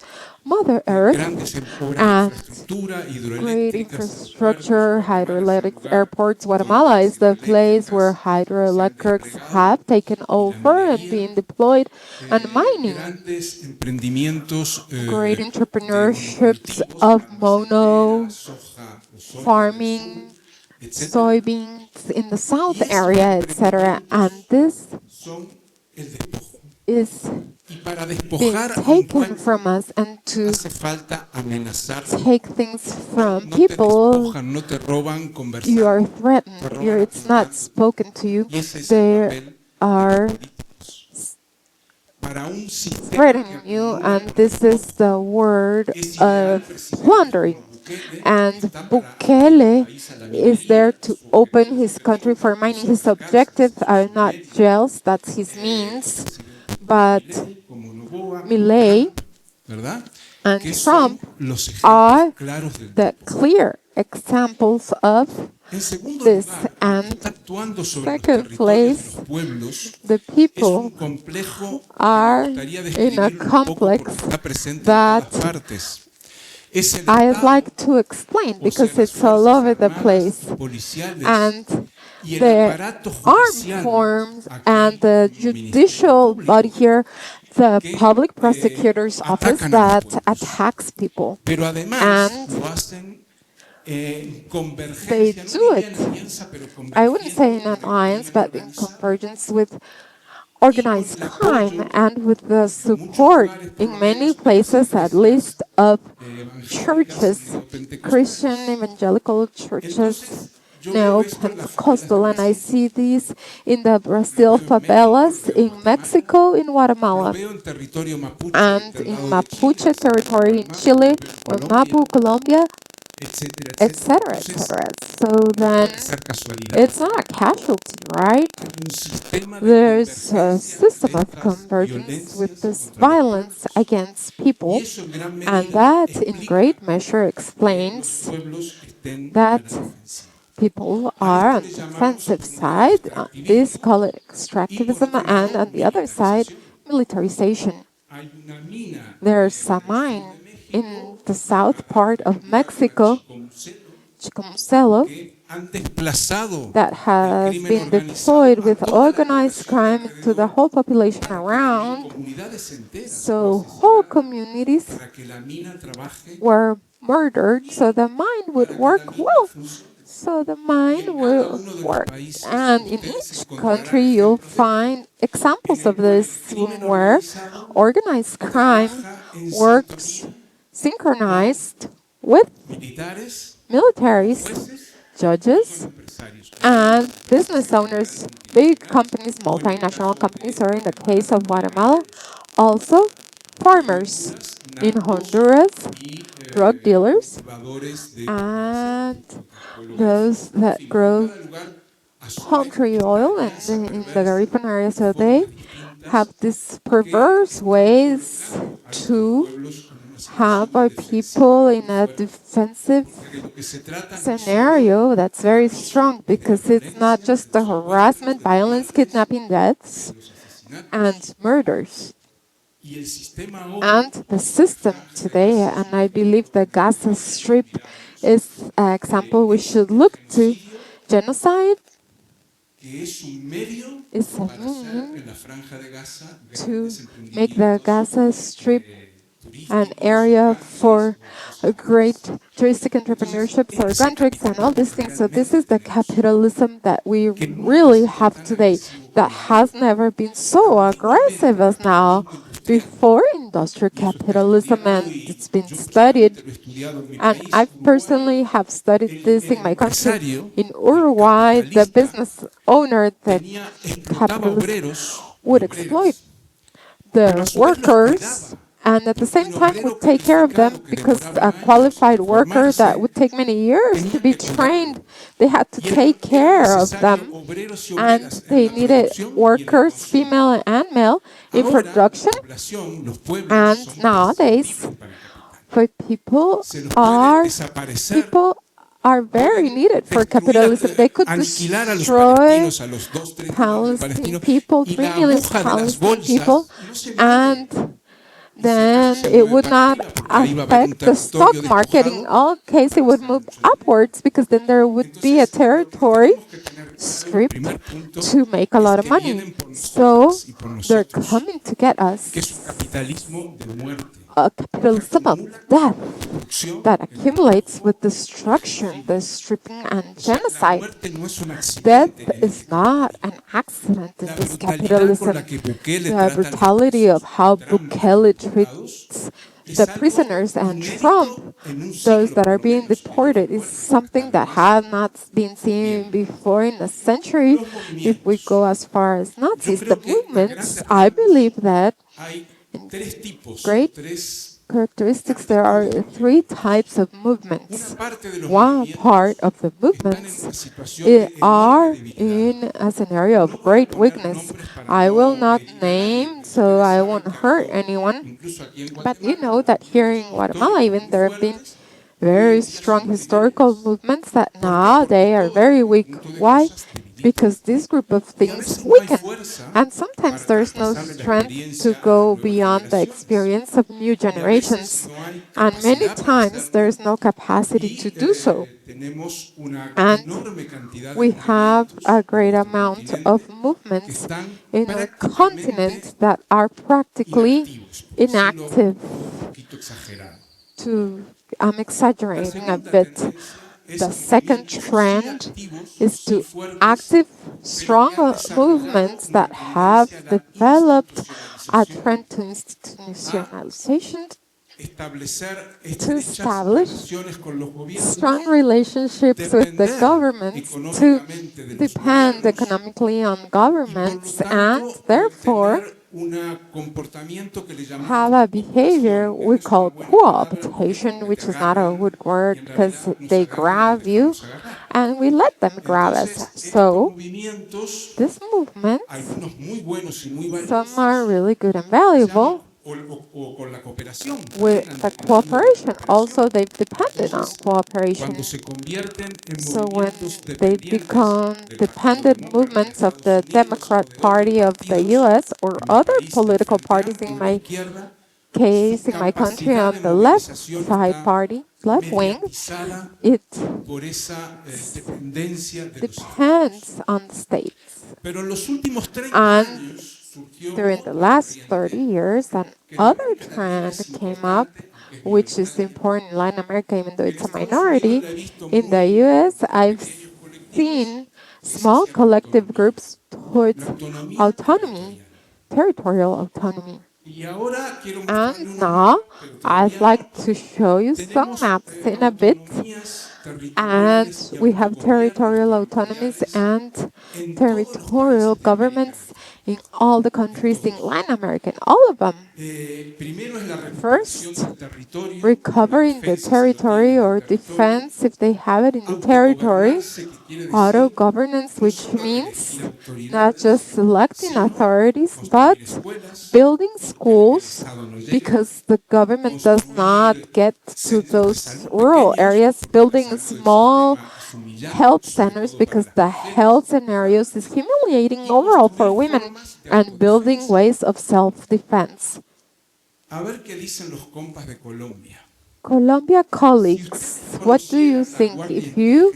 Mother Earth, grandes obras de and infraestructura great hidroeléctricas, infrastructure, hydroelectric airports. Guatemala is the place where hydroelectrics have taken over and been deployed, and mining. grandes emprendimientos Great de entrepreneurships monocultivos, of carne mono soja, o soya, farming, etcétera, soybeans in the south area, etc. And this son el despojo. is Y para being despojar a un taken pueblo from us, and to hace falta amenazar. take things from No te people, despojan, no te roban, conversar. you are threatened. It's not spoken to you. Y ese es el They papel de are los políticos. Para un sistema threatening que you, acumula and this is the word es ideal, of presidente plundering. Bukele And está para Bukele país a la is there to open his country for mining. His objective are not jails, that's his means, but como Novoa, Milei ¿verdad? and Que son Trump los are ejemplos claros del the clear examples of En segundo this. lugar, And está actuando sobre los second territorios place, de los pueblos. the Es people un complejo que are me gustaría in a describirlo un poco complex porque está presente that en todas partes. Es el I'd Estado, like to explain o sea, because las it's all fuerzas over the armadas, place. policiales And the armed forms and the judicial body here, the public prosecutor's office that attacks people. And they do it, I wouldn't say in alliance, but in convergence with organized crime and with the support in many places, at least, of churches, Christian evangelical churches, neo-Pentecostal, and I see these in the Brazil favelas, in Mexico, in Guatemala, and in Mapuche territory in Chile, or Mapu, Colombia, etc., etc. So then, it's not a casualty, right? There's a system of convergence with this violence against people, and that in great measure explains that people are on the defensive side. This call it extractivism, and on the other side, militarization. There's a mine in the south part of Mexico, Chicomucelo, that has been deployed with organized crime to the whole population around. So whole communities were murdered so the mine would work well. So the mine will work. And in each country you'll find examples of this where organized crime works synchronized with militaries, judges, and business owners, big companies, multinational companies, or in the case of Guatemala, also farmers. In Honduras, drug dealers, and those that grow palm tree oil and in the Garifan area. So they have these perverse ways to have our people in a defensive scenario that's very strong, because it's not just the harassment, violence, kidnapping, deaths, and murders. And the system today, and I believe the Gaza Strip is an example we should look to. Genocide is a means to make the Gaza Strip an area for a great touristic entrepreneurship, for gun tricks and all these things. So this is the capitalism that we really have today, that has never been so aggressive as now. Before industrial capitalism, and it's been studied, and I personally have studied this in my country. In Uruguay, the business owner, the capitalist, would exploit the workers and at the same time would take care of them, because a qualified worker that would take many years to be trained, they had to take care of them, and they needed workers, female and male, in production. And nowadays, people are very needed for capitalism. They could destroy Palestinian people, 3 million Palestinian people, and then it would not affect the stock market. In all cases, it would move upwards, because then there would be a territory stripped to make a lot of money. So they're coming to get us. A capitalism of death that accumulates with destruction, the stripping and genocide. Death is not an accident in this capitalism. The brutality of how Bukele treats the prisoners and Trump, those that are being deported, is something that has not been seen before in a century. If we go as far as Nazis, the movements, I believe that great characteristics, there are 3 types of movements. One part of the movements are in a scenario of great weakness. I will not name, so I won't hurt anyone, but you know that here in Guatemala even there have been very strong historical movements that now they are very weak. Why? because this group of things weaken. And sometimes there's no strength to go beyond the experience of new generations. And many times there's no capacity to do so. And we have a great amount of movements in our continent that are practically inactive. I'm exaggerating a bit. The second trend is to active, strong movements that have developed a trend to institutionalization, to establish strong relationships with the governments, to depend economically on governments, and therefore have a behavior we call cooptation, which is not a good word because they grab you and we let them grab us. So these movements, some are really good and valuable. With the cooperation, also they've depended on cooperation. So when they become dependent movements of the Democrat Party of the US or other political parties, in my case, in my country, on the left side party, left wing, it depends on the states. And during the last 30 years, another trend came up, which is important in Latin America, even though it's a minority. In the US, I've seen small collective groups towards autonomy, territorial autonomy. And now, I'd like to show you some maps in a bit. And we have territorial autonomies and territorial governments in all the countries in Latin America, all of them. First, recovering the territory or defense, if they have it in the territory. Auto-governance, which means not just selecting authorities, but building schools, because the government does not get to those rural areas, building small health centers, because the health scenarios is humiliating overall for women, and building ways of self-defense. Colombia colleagues, what do you think? If you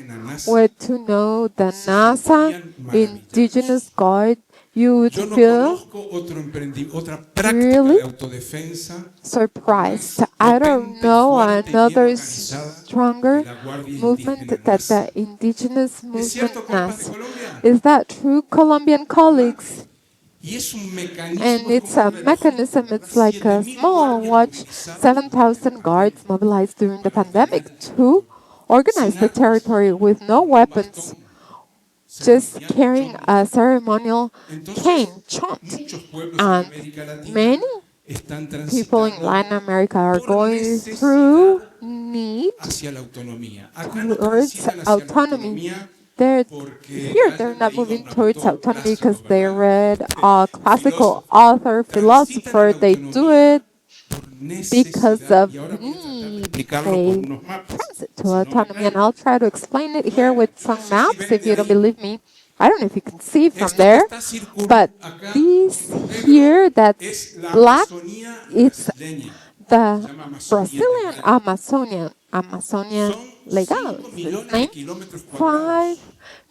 were to know the NASA Indigenous Guard, you would feel really surprised. I don't know another stronger movement that the indigenous movement has. Is that true, Colombian colleagues? And it's a mechanism, it's like a small watch, 7,000 guards mobilized during the pandemic to organize the territory with no weapons, just carrying a ceremonial cane, chant. And many people in Latin America are going through need towards autonomy. They're not moving towards autonomy because they read a classical author, philosopher. They do it because of need. They transit to autonomy. And I'll try to explain it here with some maps if you don't believe me. I don't know if you can see from there, but these here, that's black, it's the Brazilian Amazonia legal. Its name, 5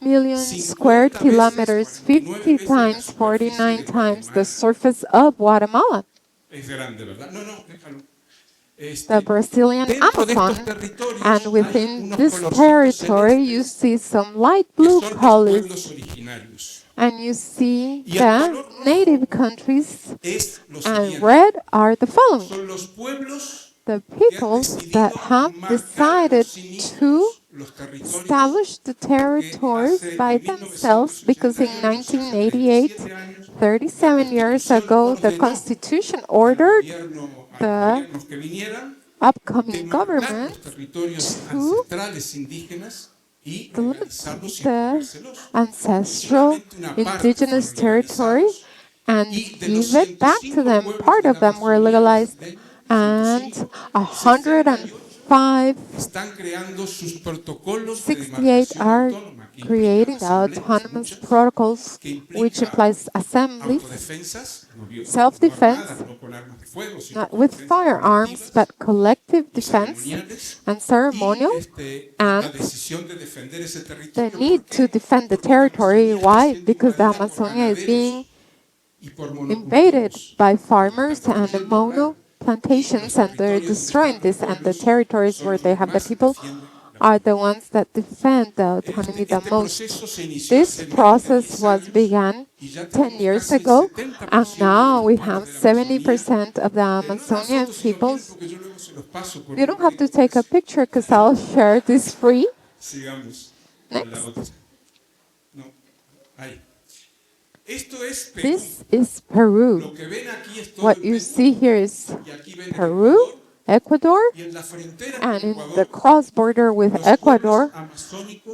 million square kilometers, 50 times, 49 times the surface of Guatemala. The Brazilian Amazon, and within this territory you see some light blue colors, and you see the native countries, and red are the following. The peoples that have decided to establish the territories by themselves, because in 1988, 37 years ago, the Constitution ordered the upcoming government to delimit the ancestral indigenous territory and give it back to them. Part of them were legalized, and 150 568 are creating the autonomous protocols, which implies assemblies, self-defense, not with firearms, but collective defense and ceremonial, and the need to defend the territory. Why? Because the Amazonia is being invaded by farmers and the mono plantations, and they're destroying this, and the territories where they have the people are the ones that defend the autonomy the most. This process was begun 10 years ago, and now we have 70% of the Amazonian peoples. You don't have to take a picture because I'll share this free. Next. This is Peru. What you see here is Peru, Ecuador, and in the cross border with Ecuador,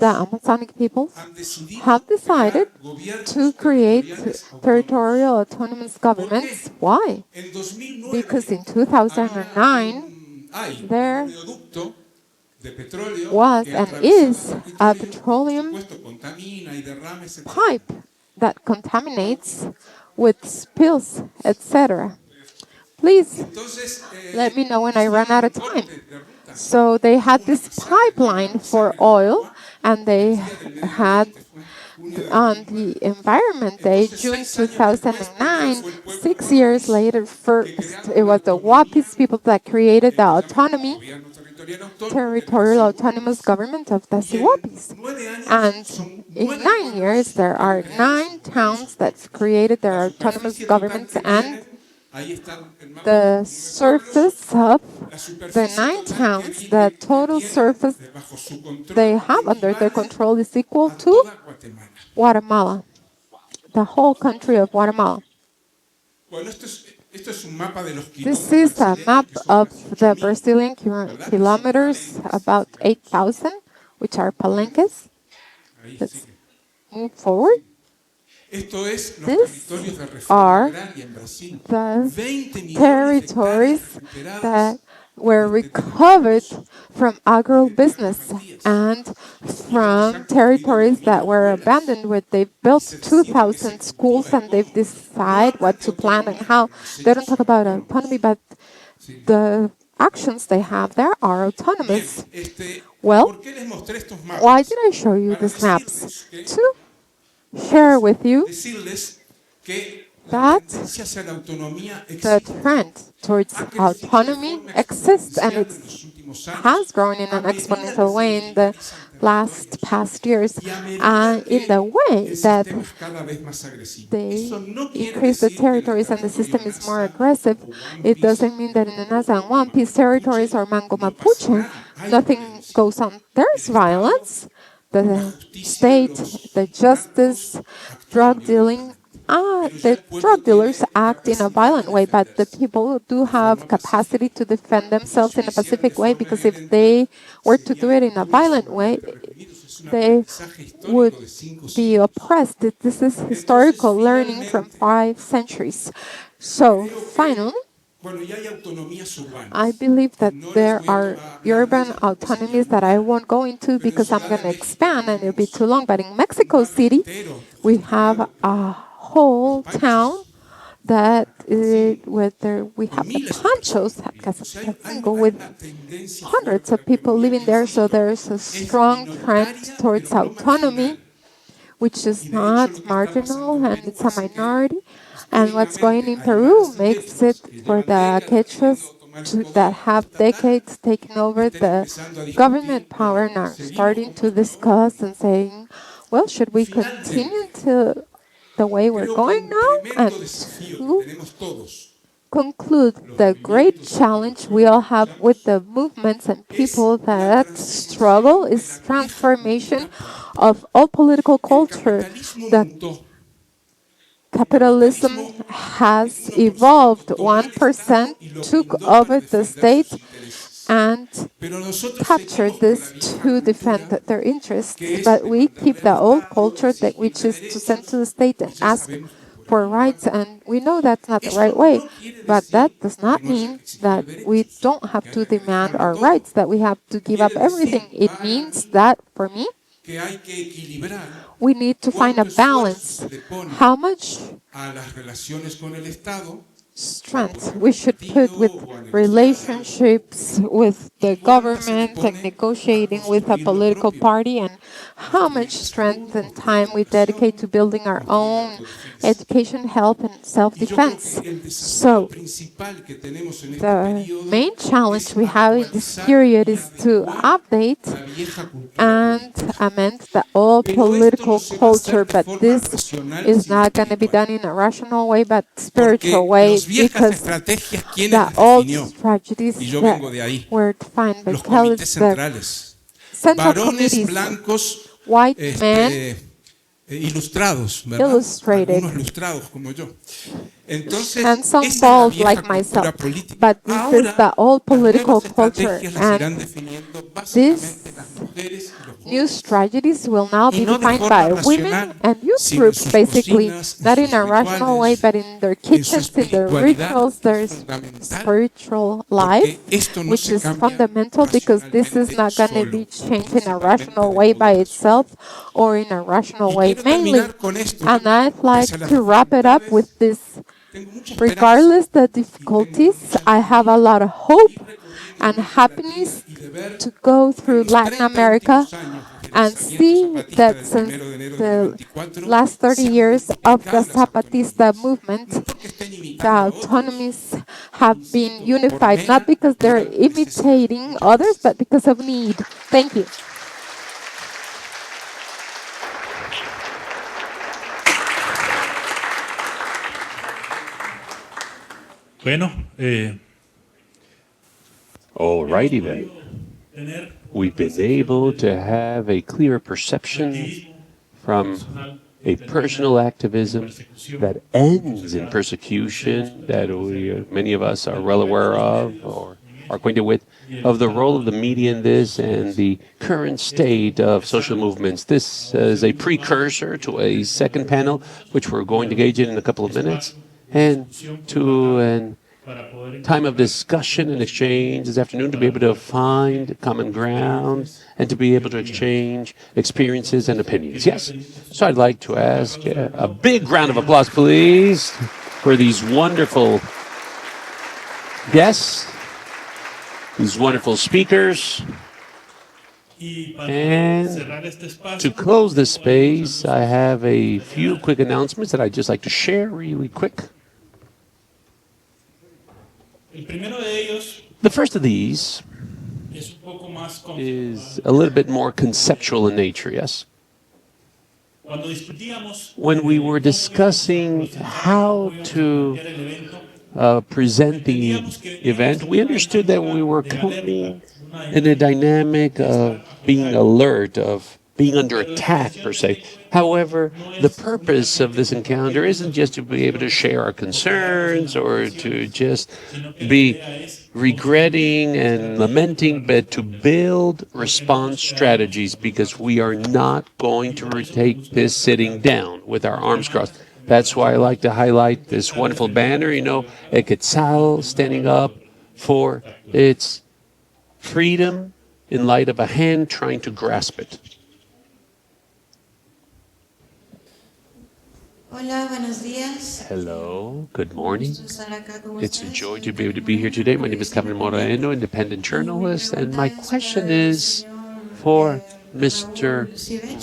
the Amazonic peoples have decided to create territorial autonomous governments. Why? Because in 2009, there was and is a petroleum pipe that contaminates with spills, etc. Please let me know when I run out of time. So they had this pipeline for oil, and they had on the Environment Day, June 2009, 6 years later, first, it was the Wapis people that created the territorial autonomous government of the Wapis. And in 9 years, there are 9 towns that created their autonomous governments, and the surface of the 9 towns, the total surface they have under their control is equal to Guatemala, the whole country of Guatemala. This is a map of the Brazilian kilometers, about 8,000, which are palenques. Let's move forward. These are the territories that were recovered from agribusiness and from territories that were abandoned, where they built 2,000 schools and they've decided what to plant and how. They don't talk about autonomy, but the actions they have there are autonomous. Well, why did I show you these maps? To share with you that the trend towards autonomy exists, and it has grown in an exponential way in the past years, and in the way that they increase the territories and the system is more aggressive. It doesn't mean that in the Nasa and One Piece territories or Mango Mapuche, nothing goes on. There's violence. The state, the justice, drug dealing, the drug dealers act in a violent way, but the people do have capacity to defend themselves in a pacific way, because if they were to do it in a violent way, they would be oppressed. This is historical learning from 5 centuries. So, finally, I believe that there are urban autonomies that I won't go into because I'm going to expand and it'll be too long. But in Mexico City, we have a whole town that where we have the Panchos at Casatango with hundreds of people living there. So there's a strong trend towards autonomy, which is not marginal and it's a minority. And what's going in Peru makes it for the Quechuas that have decades taken over the government power and are starting to discuss and saying, well, should we continue to the way we're going now? And to conclude, the great challenge we all have with the movements and people that struggle is transformation of all political culture. The capitalism has evolved. 1% took over the state and captured this to defend their interests. But we keep the old culture, which is to send to the state and ask for rights, and we know that's not the right way. But that does not mean that we don't have to demand our rights, that we have to give up everything. It means that, for me, que hay que equilibrar we need to find a cuánto esfuerzo balance. se le pone How much a las relaciones con el Estado strength we should put with relationships with the government and negotiating with a political party, and how much strength and time we dedicate to building our own education, health, and y yo creo self-defense. que el desafío So principal que tenemos en este the periodo main challenge es we have in this actualizar period y is to adecuar update la vieja cultura and política. amend the old Pero esto political no se va a culture, hacer de but forma this racional, is sino not going to be espiritual. done in a rational way, but Porque spiritual way, las viejas because estrategias, ¿quién the las old definió? tragedies Y yo that vengo de ahí. were defined by Los Kelly, comités the centrales. central Varones committees, blancos white men, ilustrados, ¿verdad? illustrated, Algunos ilustrados como yo. Entonces, and some esa es la bald vieja like cultura myself. política. But this is Ahora, the old las political nuevas culture, estrategias las irán and definiendo these básicamente las mujeres y los new jóvenes. strategies will now Y be no de defined forma by women racional, and youth sino en groups, sus basically, cocinas, not en in sus a rational way, rituales, but in their en su kitchens, in their espiritualidad, rituals, que their es fundamental, spiritual porque life, esto no which se is cambia fundamental because this is racionalmente not going to solo, be changed in a principalmente rational de way modo by racional. itself or in a rational Y way quiero mainly. terminar con esto. And I'd Pese like a las to wrap it up with dificultades, this. tengo mucha esperanza Regardless the y tengo difficulties, mucha I have a lot of hope and happiness y de ver to go en through los Latin 30 America últimos años desde el and lanzamiento see zapatista that del since 1 de enero the del 94 last 30 se han years of the multiplicado las Zapatista autonomías. movement, No porque estén the imitando a otros, autonomies have been insisto, por unified, not mera because they're pura necesidad. imitating Muchas others, gracias. but because of need. Thank you. Bueno, Alrighty then. tener We've been able to have a clearer perception activismo from personal a personal activism persecución that ends in persecution that many of us are well aware of or are acquainted with, of the role of the media in this and the current state of social movements. This is a precursor to a second panel, which we're going to engage in a couple of minutes, and to an para poder time of discussion and exchange this afternoon to be able to find common ground and to be able to exchange experiences and opinions. Yes? So I'd like to ask a big round of applause, please, for these wonderful guests, these wonderful speakers. y para And cerrar este espacio. to close this space, I have a few quick announcements that I'd just like to share really quick. El primero de ellos The first of these es un poco más is conceptual. a little bit more conceptual in nature, yes? Cuando discutíamos When we were discussing how to plantear el evento, present the event, we understood that we were coming in a dynamic of being alert, of being under attack, per se. However, the purpose of this encounter isn't just to be able to share our concerns or to just be regretting and lamenting, but to build response strategies, because we are not going to take this sitting down with our arms crossed. That's why I like to highlight this wonderful banner, a quetzal standing up for its freedom in light of a hand trying to grasp it. Hola, buenos días. Hello, good morning. Gusto estar acá con It's a ustedes. joy to be able to be here today. My name is Carmen Moreno, independent journalist, and my question is for Mr.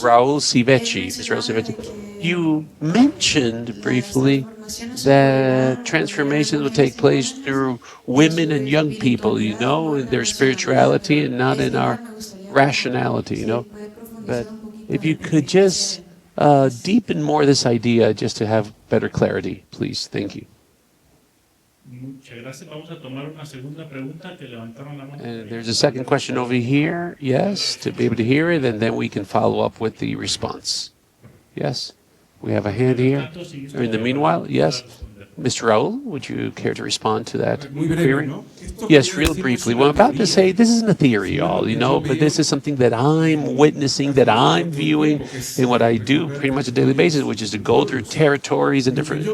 Raúl Zibechi. Mr. Raúl Zibechi, you mentioned briefly that transformations will take place through women and young people, in their spirituality and not in our rationality, But if you could just deepen more this idea just to have better clarity, please. Thank you. muchas gracias. Vamos a tomar una segunda pregunta que levantaron la mano. And there's a second question over here, yes, to be able to hear it, and then we can follow up with the response. Yes? We have a hand here. Tanto, si gusta, In the meanwhile, yes. Mr. Raúl, would you care to respond to that Muy breve, query? ¿no? Esto que Yes, yo real decimos briefly. es Well, una I'm about to teoría. say this isn't a theory, all, but this is something that I'm witnessing, that I'm viewing in what I do pretty much on a daily basis, which is to go through territories and different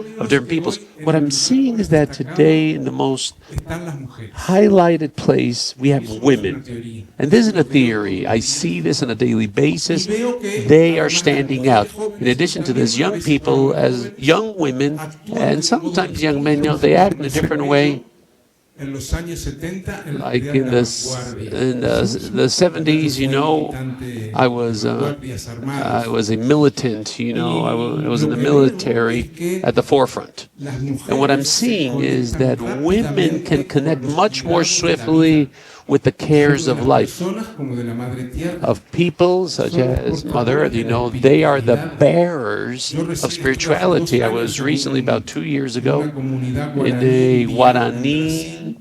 peoples. What I'm seeing is that today, in the most Están las mujeres. highlighted place, we have Eso no es una women. teoría. And this isn't a theory. I see this on a daily basis. Y veo que They are además standing las out. mujeres In addition to this, jóvenes, young a veces people, cuando as young women, and sometimes young men, they act in a different way. En los años 70, en la Like actividad in de la vanguardia. the 70s, I was a militant, I was in the military at the forefront. And what I'm seeing is that women can connect much more swiftly with the cares of life, of people such as Mother Earth. They are the bearers of spirituality. I was recently, about 2 years ago, in a Guarani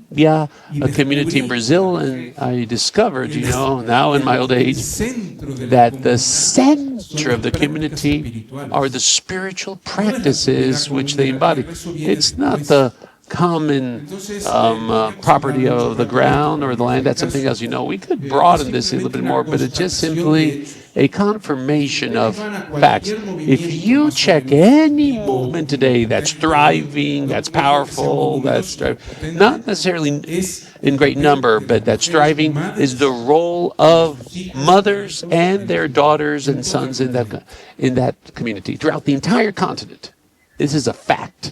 a community in Brazil, and I discovered, now in my old age, that the center of the community are the spiritual practices which they embody. It's not the common property of the ground or the land. That's something else. We could broaden this a little bit more, but it's just simply a confirmation of facts. If you check any movement today that's thriving, that's powerful, that's not necessarily in great number, but that's thriving, is the role of mothers and their daughters and sons in that community throughout the entire continent. This is a fact.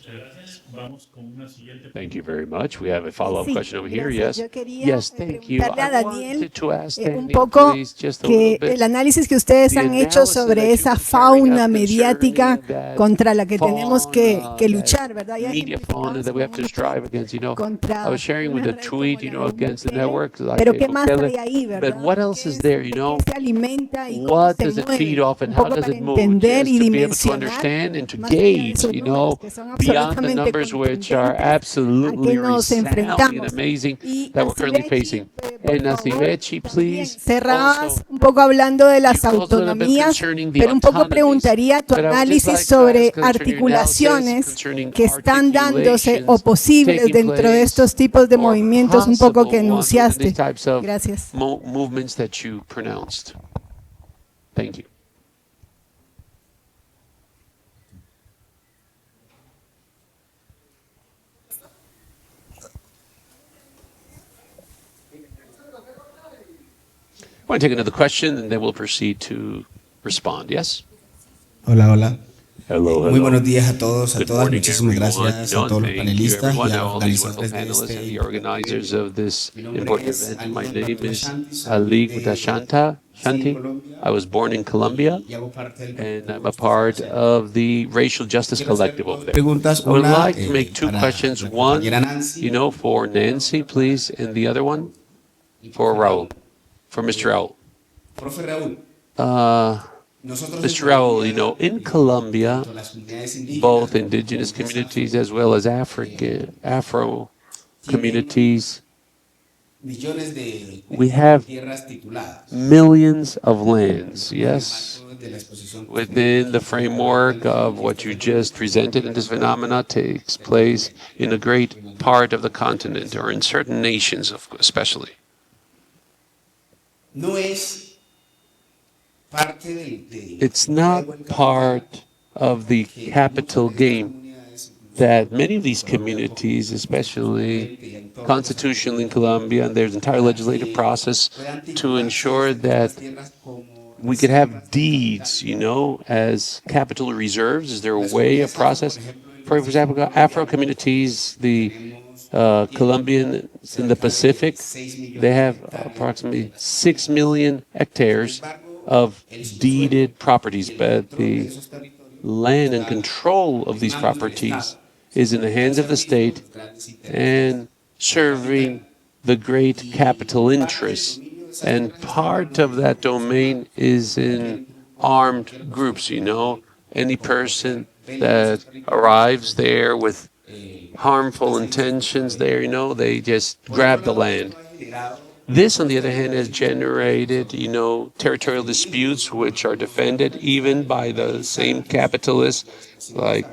Thank you very much. We have a follow-up question over here. Yes. Yes, thank you. I wanted to ask un Daniel, poco please, just a que little bit. el análisis que ustedes han hecho sobre esa fauna mediática contra la que tenemos que luchar, ¿verdad? Y hay Media fauna that we have to ejemplificados strive against. contra I was sharing with una a red tweet, como la de against the Okail, network, like pero ¿qué más Okail. hay ahí, verdad? But what else is there, ¿Qué se alimenta y cómo What se does it feed mueve? off Un and how poco does para it move? entender Just y to be able to dimensionar understand and to más allá de gauge, esos números que son beyond the absolutamente numbers which are contundentes, a absolutely qué nos resounding and enfrentamos. amazing Y that we're currently Zibechi, facing. por And favor, Zibechi, también please, cerrabas also, un poco hablando de las you also a little bit autonomías, concerning the pero un poco autonomies. preguntaría tu But I would just análisis like to sobre ask concerning your analysis articulaciones concerning que están dándose o articulations posibles taking dentro de place estos tipos de or movimientos un poco que possible ones within enunciaste. these types of Gracias. movements that you pronounced. Thank you. I want to take another question, and then we'll proceed to respond. Yes? Hola, hola. Hello, Muy buenos días a todos, a Good todas. morning, Muchísimas everyone. gracias a todos los Thank you, panelistas everyone, y a and los all these wonderful organizadores de panelists este and the evento. organizers of this Mi nombre important es event. Ali My name is Shanti, Ali soy de Shanti. Colombia, I was born in Colombia, y hago parte del and I'm a part of the Racial Justice Quiero hacer Collective over dos there. preguntas. I would Una like to make two para questions. la One, compañera Nancy for Nancy, please, and the other one for Raúl, for Mr. Raúl. Profe Raúl, nosotros en Mr. Raúl, Colombia, in Colombia, tanto las comunidades indígenas both indigenous como las communities as well as Afro communities, millones de we have tierras tituladas. millions of lands, yes, En el marco de la exposición within the framework of what you just presented, and this phenomena takes place in a great part of the continent, or in certain nations especially. no es parte de It's not part of the capital game that many of these communities, especially constitutionally in Colombia, and there's an entire legislative process to ensure that we could have deeds, as capital reserves. Is there a way, a process? For example, Afro communities, the Colombians in the Pacific, they have approximately 6 million hectares of deeded properties, but the land and control of these properties is in the hands of the state and serving the great capital interests. And part of that domain is in armed groups, Any person that arrives there with harmful intentions there, they just grab the land. This, on the other hand, has generated, territorial disputes which are defended even by the same capitalists like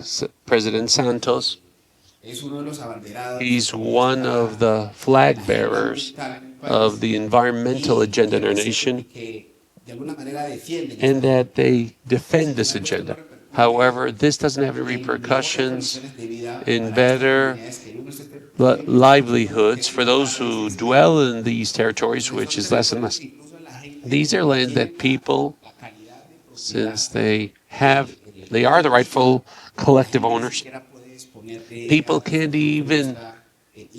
President Santos. He's one of the flag bearers of the environmental agenda in our nation, and that they defend this agenda. However, this doesn't have any repercussions in better livelihoods for those who dwell in these territories, which is less and less. These are lands that people, since they are the rightful collective owners, people can't even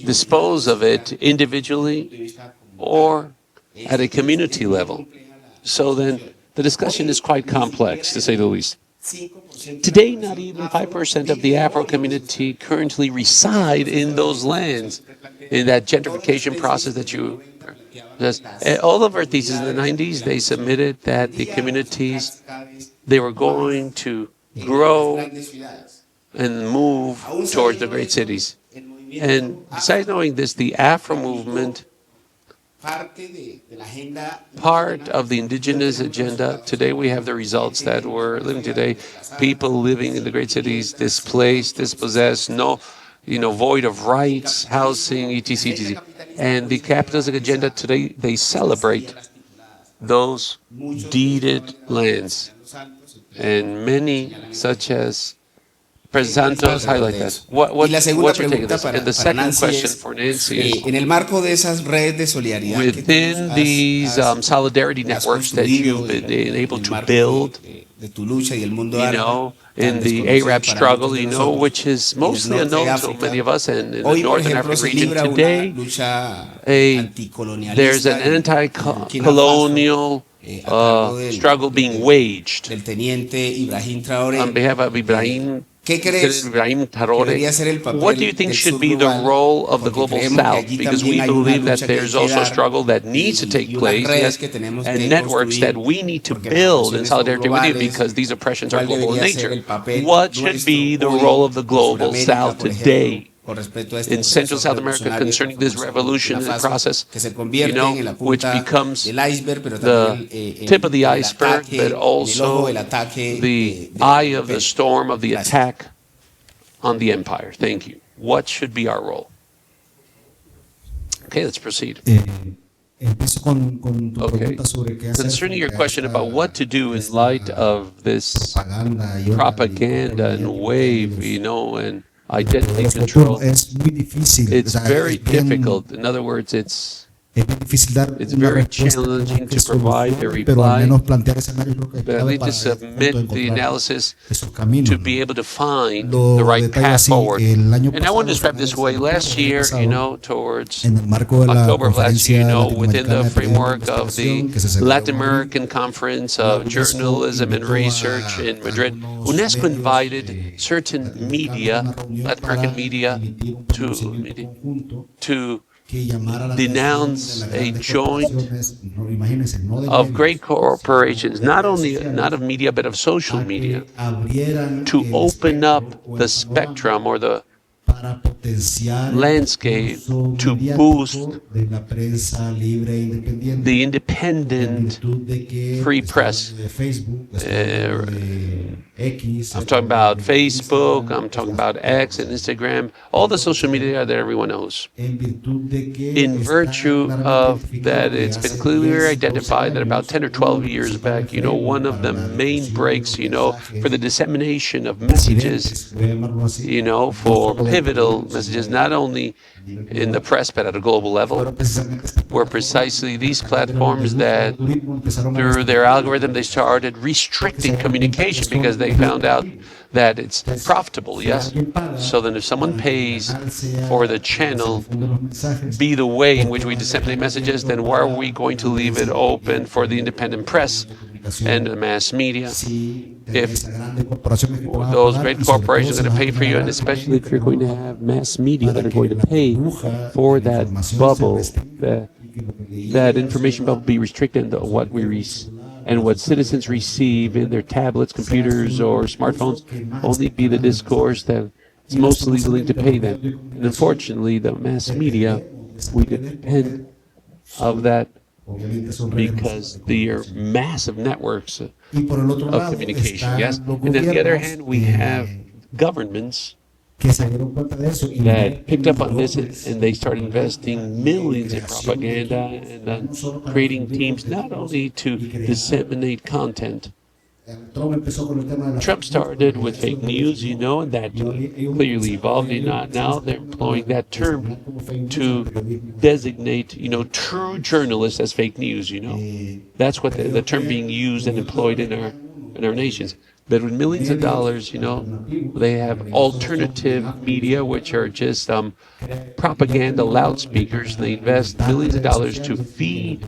dispose of it individually or at a community level. So then the discussion is quite complex, to say the least. Today, not even 5% of the Afro community currently reside in those lands, in that gentrification process that all of our theses in the 90s, they submitted that the communities, they were going to grow and move towards the great cities. And besides knowing this, the Afro movement, part of the indigenous agenda, today we have the results that we're living today. People living in the great cities, displaced, dispossessed, void of rights, housing, etc., etc. And the capitalistic agenda today, they celebrate those deeded lands. And many, such as President Santos, highlight that. What's your take on this? And the second question for Nancy is, within these solidarity networks that you've been able to build, in the Arab struggle, which is mostly unknown to many of us, and in the Northern African region today, there's an anti-colonial struggle being waged on behalf of Ibrahim Traoré. What do you think should be the role of the Global South? Because we believe that there's also a struggle that needs to take place, yes, and networks that we need to build in solidarity with you, because these oppressions are global in nature. What should be the role of the Global South today in Central South America concerning this revolutionary process, which becomes the tip of the iceberg, but also the eye of the storm of the attack on the empire? Thank you. What should be our role? Okay, let's proceed. Okay. Concerning your question about what to do in light of this propaganda and wave, and identity control, it's very difficult. In other words, it's very challenging to provide a reply, but at least to submit the analysis to be able to find the right path forward. And I want to describe this way. Last year, towards October of last year, within the framework of the Latin American Conference of Journalism and Research in Madrid, UNESCO invited certain media, Latin American media, to denounce a joint of great corporations, not of media, but of social media, to open up the spectrum or the landscape to boost the independent free press. I'm talking about Facebook, I'm talking about X and Instagram, all the social media that everyone knows. In virtue of that, it's been clearly identified that about 10 or 12 years back, one of the main breaks, for the dissemination of messages, for pivotal messages, not only in the press, but at a global level, were precisely these platforms that, through their algorithm, they started restricting communication because they found out that it's profitable, yes? So then if someone pays for the channel be the way in which we disseminate messages, then why are we going to leave it open for the independent press and the mass media? If those great corporations are going to pay for you, and especially if you're going to have mass media that are going to pay for that bubble, that information bubble be restricted to what what citizens receive in their tablets, computers, or smartphones, only be the discourse that is mostly willing to pay them. And unfortunately, the mass media, we depend of that because they are massive networks of communication, yes? And on the other hand, we have governments that picked up on this and they started investing millions in propaganda and creating teams not only to disseminate content. Trump started with fake news, and that clearly evolved. Now they're employing that term to designate, true journalists as fake news. That's what the term being used and employed in our nations. But with millions of dollars, they have alternative media, which are just propaganda loudspeakers. They invest millions of dollars to feed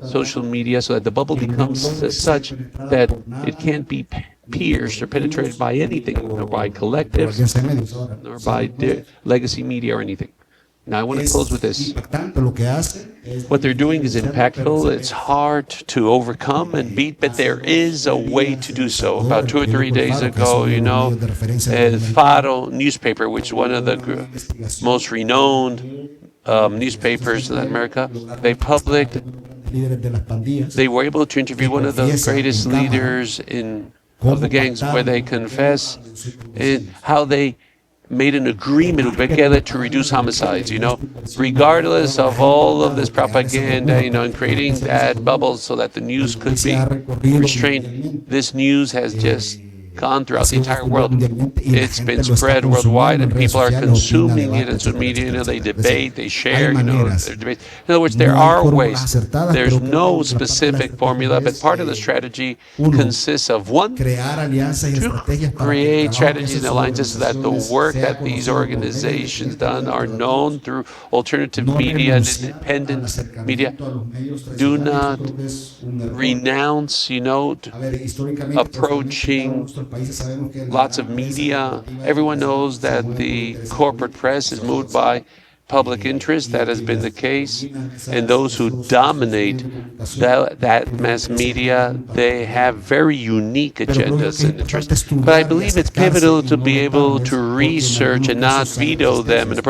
social media so that the bubble becomes such that it can't be pierced or penetrated by anything, nor by collectives, nor by legacy media or anything. Now, I want to close with this. What they're doing is impactful. It's hard to overcome and beat, but there is a way to do so. About 2 or 3 days ago, El Faro newspaper, which is one of the most renowned newspapers in Latin America, they were able to interview one of the greatest leaders of the gangs, where they confess how they made an agreement with Okail to reduce homicides, regardless of all of this propaganda, and creating that bubble so that the news could be restrained. This news has just gone throughout the entire world. It's been spread worldwide, and people are consuming it in social media. They debate, they share, their debates. In other words, there are ways. There's no specific formula, but part of the strategy consists of, one, to create strategies and alliances so that the work that these organizations done are known through alternative media and independent media. Do not renounce, approaching lots of media. Everyone knows that the corporate press is moved by public interest. That has been the case. And those who dominate that mass media, they have very unique agendas and interests. But I believe it's pivotal to be able to research and not veto them and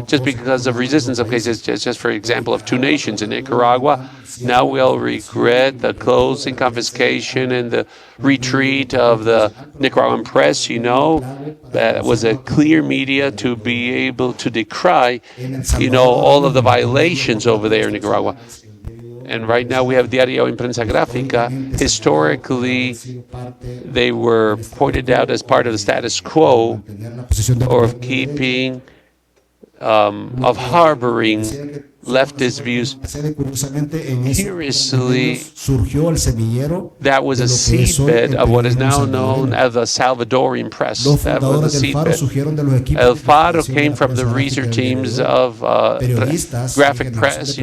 just because of resistance of cases. Just for example, of 2 nations in Nicaragua. Now we all regret the closing, confiscation, and the retreat of the Nicaraguan press, that was a clear media to be able to decry, all of the violations over there in Nicaragua. And right now we have Diario Imprensa Gráfica. Historically, they were pointed out as part of the status quo, or of keeping, of harboring leftist views. Curiously, that was a seedbed of what is now known as the Salvadorian press. That was a seedbed. El Faro came from the research teams of graphic press,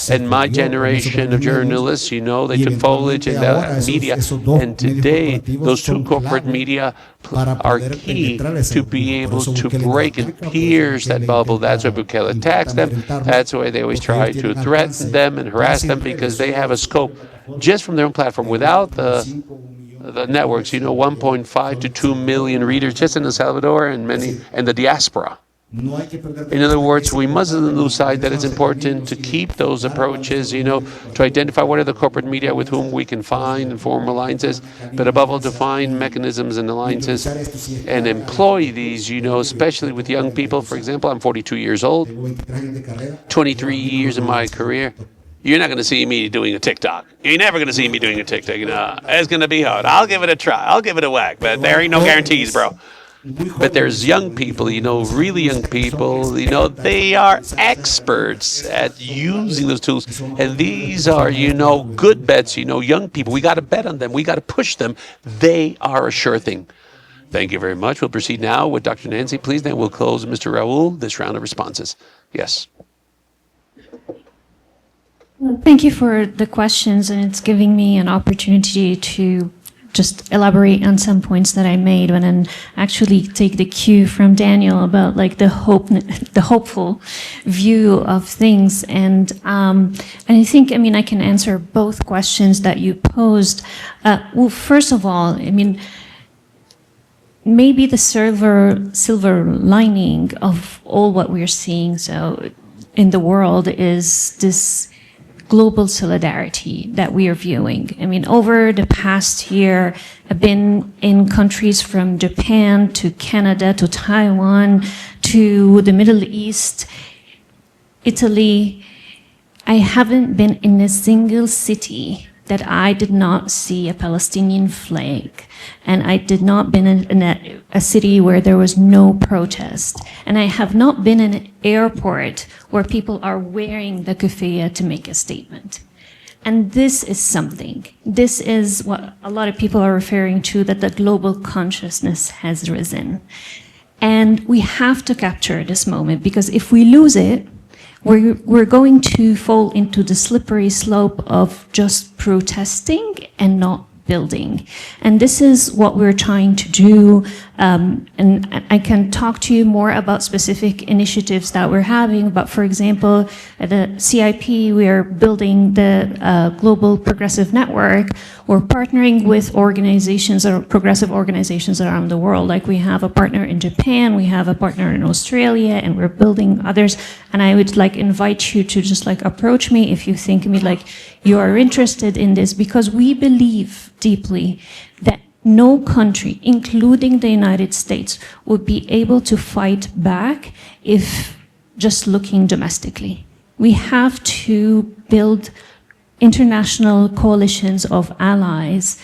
and my generation of journalists, they took foliage in the media. And today, those 2 corporate media are key to be able to break and pierce that bubble. That's why Okail attacks them. That's why they always try to threaten them and harass them, because they have a scope just from their own platform without the networks, 1.5 to 2 million readers just in El Salvador and the diaspora. In other words, we mustn't lose sight that it's important to keep those approaches, to identify what are the corporate media with whom we can find and form alliances, but above all to find mechanisms and alliances and employ these, especially with young people. For example, I'm 42 years old, 23 years in my career. You're not going to see me doing a TikTok. You're never going to see me doing a TikTok. It's going to be hard. I'll give it a try. I'll give it a whack, but there ain't no guarantees, bro. But there's young people, really young people, they are experts at using those tools. And these are, good bets, young people. We got to bet on them. We got to push them. They are a sure thing. Thank you very much. We'll proceed now with Dr. Nancy, please. Then we'll close, Mr. Raúl, this round of responses. Yes. Thank you for the questions, and it's giving me an opportunity to just elaborate on some points that I made and actually take the cue from Daniel about the hopeful view of things. And I think, I can answer both questions that you posed. Well, first of all, maybe the silver lining of all what we're seeing. So in the world is this global solidarity that we are viewing. I mean, over the past year, I've been in countries from Japan to Canada to Taiwan to the Middle East, Italy. I haven't been in a single city that I did not see a Palestinian flag. And I did not been in a city where there was no protest. And I have not been in an airport where people are wearing the kufiyya to make a statement. And this is something. This is what a lot of people are referring to, that the global consciousness has risen. And we have to capture this moment, because if we lose it, we're going to fall into the slippery slope of just protesting and not building. And this is what we're trying to do. And I can talk to you more about specific initiatives that we're having. But for example, at the CIP, we are building the Global Progressive Network. We're partnering with organizations, or progressive organizations around the world. Like we have a partner in Japan, we have a partner in Australia, and we're building others. And I would like invite you to just like approach me if you think me like you are interested in this, because we believe deeply that no country, including the United States, would be able to fight back if just looking domestically. We have to build international coalitions of allies,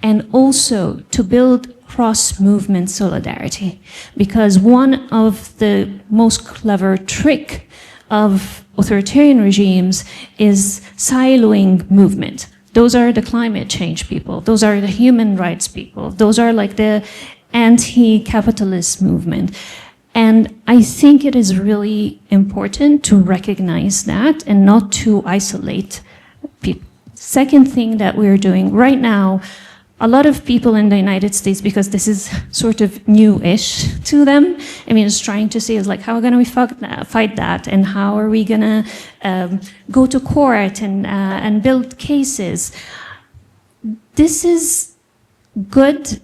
and also to build cross-movement solidarity. Because one of the most clever trick of authoritarian regimes is siloing movement. Those are the climate change people. Those are the human rights people. Those are like the anti-capitalist movement. And I think it is really important to recognize that and not to isolate people. Second thing that we're doing right now, a lot of people in the United States, because this is sort of new-ish to them, I mean, it's trying to say, is like, how are we going to fight that? And how are we going to go to court and build cases? This is good,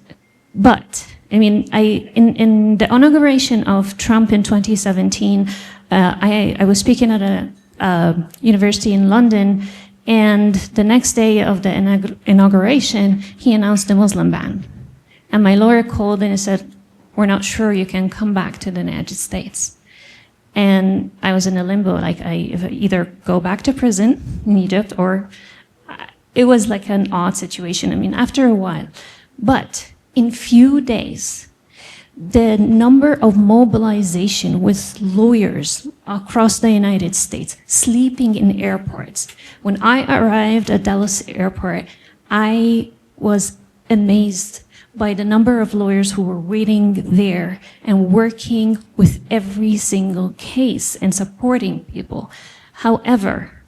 but, I mean, in the inauguration of Trump in 2017, I was speaking at a university in London, and the next day of the inauguration, he announced the Muslim ban. And my lawyer called and he said, we're not sure you can come back to the United States. And I was in a limbo, like I either go back to prison in Egypt, or it was like an odd situation. I mean, after a while. But in few days, the number of mobilization with lawyers across the United States, sleeping in airports. When I arrived at Dallas airport, I was amazed by the number of lawyers who were waiting there and working with every single case and supporting people. However,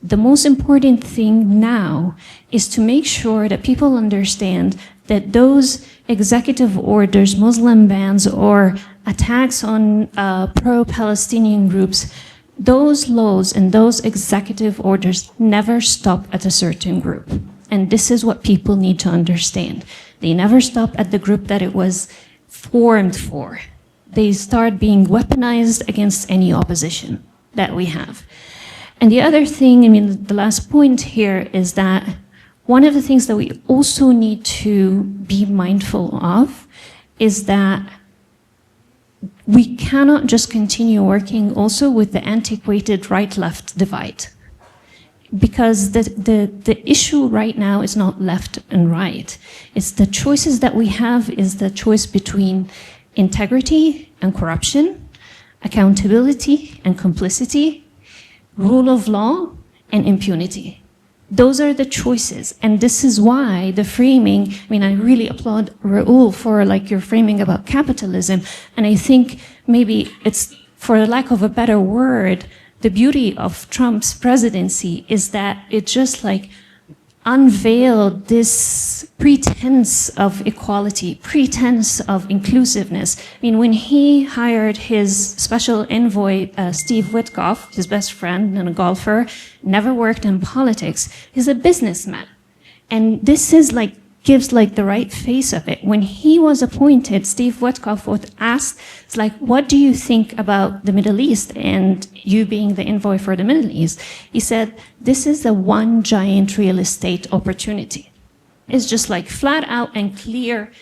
the most important thing now is to make sure that people understand that those executive orders, Muslim bans, or attacks on pro-Palestinian groups, those laws and those executive orders never stop at a certain group. And this is what people need to understand. They never stop at the group that it was formed for. They start being weaponized against any opposition that we have. And the other thing, I mean, the last point here is that one of the things that we also need to be mindful of is that we cannot just continue working also with the antiquated right-left divide. Because the issue right now is not left and right. It's the choices that we have is the choice between integrity and corruption, accountability and complicity, rule of law and impunity. Those are the choices. And this is why the framing, I mean, I really applaud Raúl for like your framing about capitalism. And I think maybe it's, for lack of a better word, the beauty of Trump's presidency is that it just like unveiled this pretense of equality, pretense of inclusiveness. I mean, when he hired his special envoy, Steve Witkoff, his best friend and a golfer, never worked in politics, he's a businessman. And this is like gives like the right face of it. When he was appointed, Steve Witkoff was asked, it's like, what do you think about the Middle East and you being the envoy for the Middle East? He said, this is the one giant real estate opportunity. It's just like flat out and clear,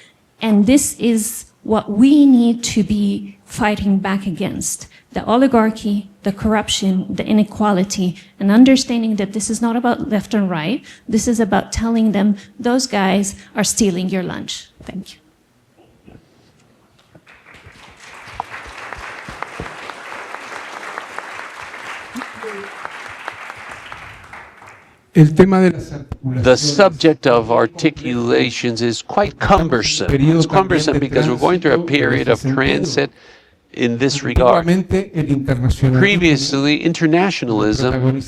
and this is what we need to be fighting back against. The oligarchy, the corruption, the inequality, and understanding that this is not about left and right. This is about telling them those guys are stealing your lunch. Thank you. The subject of articulations is quite cumbersome. It's cumbersome because we're going through a period of transit in this regard. Previously, internationalism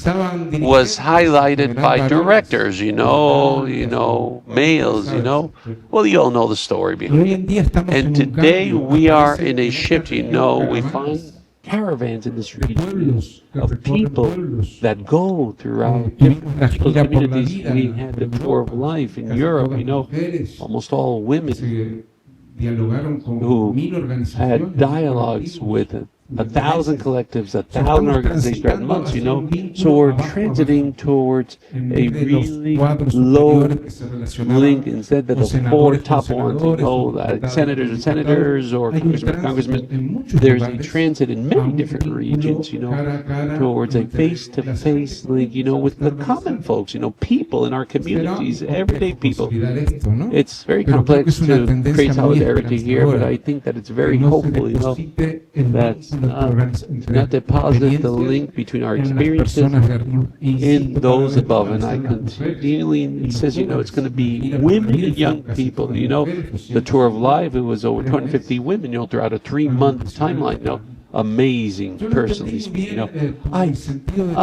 was highlighted by directors, males, Well, you all know the story behind it. And today we are in a shift, we find caravans in this region of people that go throughout different people's communities. We had the tour of life in Europe, almost all women who had dialogues with 1,000 collectives, 1,000 organizations throughout months, So we're transiting towards a really low link instead of the four top ones, senators and senators or congressmen. There's a transit in many different regions, towards a face-to-face link, with the common folks, people in our communities, everyday people. It's very complex to create solidarity here, but I think that it's very hopeful, that not deposit the link between our experiences in those above. And I continually insist, it's going to be women and young people. The tour of life, it was over 250 women, throughout a 3-month timeline. Amazing, personally speaking. I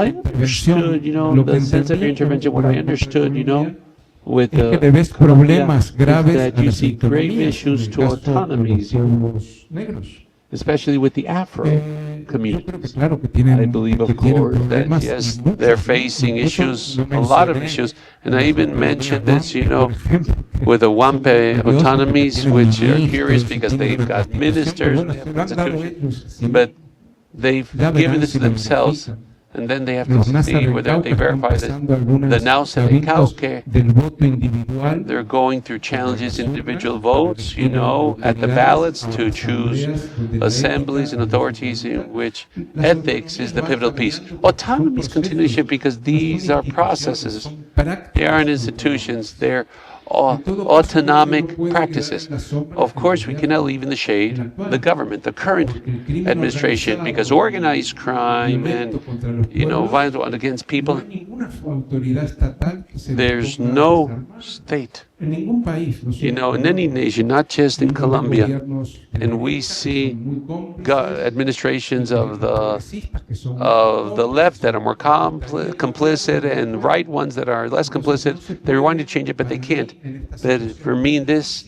understood, the sense of your intervention. What I understood, with that you see grave issues to autonomies, especially with the Afro communities. I believe, of course, that yes, they're facing issues, a lot of issues, and I even mentioned this, with the Wampe autonomies, which are curious because they've got ministers, they have constitutions, but they've given this to themselves. And then they have to see whether they verify that the now Cauque, they're going through challenges, individual votes, at the ballots to choose assemblies and authorities in which ethics is the pivotal piece. Autonomy is continuation because these are processes. They aren't institutions. They're autonomic practices. Of course, we cannot leave in the shade the government, the current administration, because organized crime and violence against people, there's no state, in any nation, not just in Colombia. And we see administrations of the left that are more complicit and right ones that are less complicit. They're wanting to change it, but they can't. But for me, in this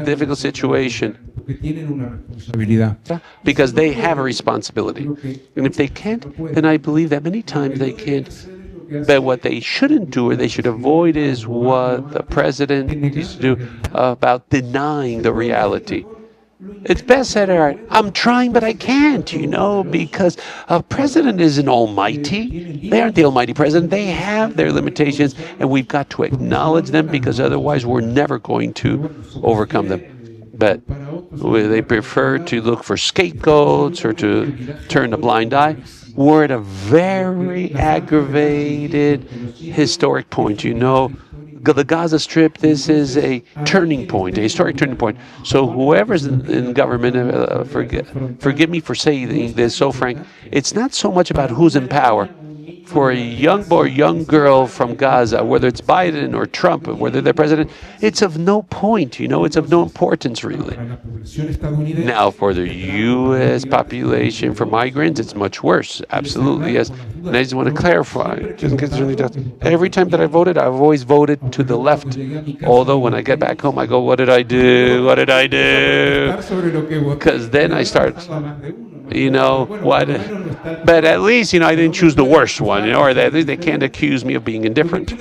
difficult situation, because they have a responsibility. And if they can't, then I believe that many times they can't. But what they shouldn't do, or they should avoid, is what the president used to do about denying the reality. It's best said, all right, I'm trying, but I can't, because a president isn't almighty. They aren't the almighty president. They have their limitations, and we've got to acknowledge them, because otherwise we're never going to overcome them. But they prefer to look for scapegoats or to turn a blind eye. We're at a very aggravated historic point, The Gaza Strip, this is a turning point, a historic turning point. So whoever's in government, forgive me for saying this so frank, it's not so much about who's in power. For a young boy, young girl from Gaza, whether it's Biden or Trump, whether they're president, it's of no point, it's of no importance, really. Now, for the U.S. population, for migrants, it's much worse, absolutely, yes. And I just want to clarify, just in case there's any doubt, every time that I voted, I've always voted to the left. Although when I get back home, I go, what did I do? What did I do? Because then I start You know what? But at least, I didn't choose the worst one, or at least they can't accuse me of being indifferent.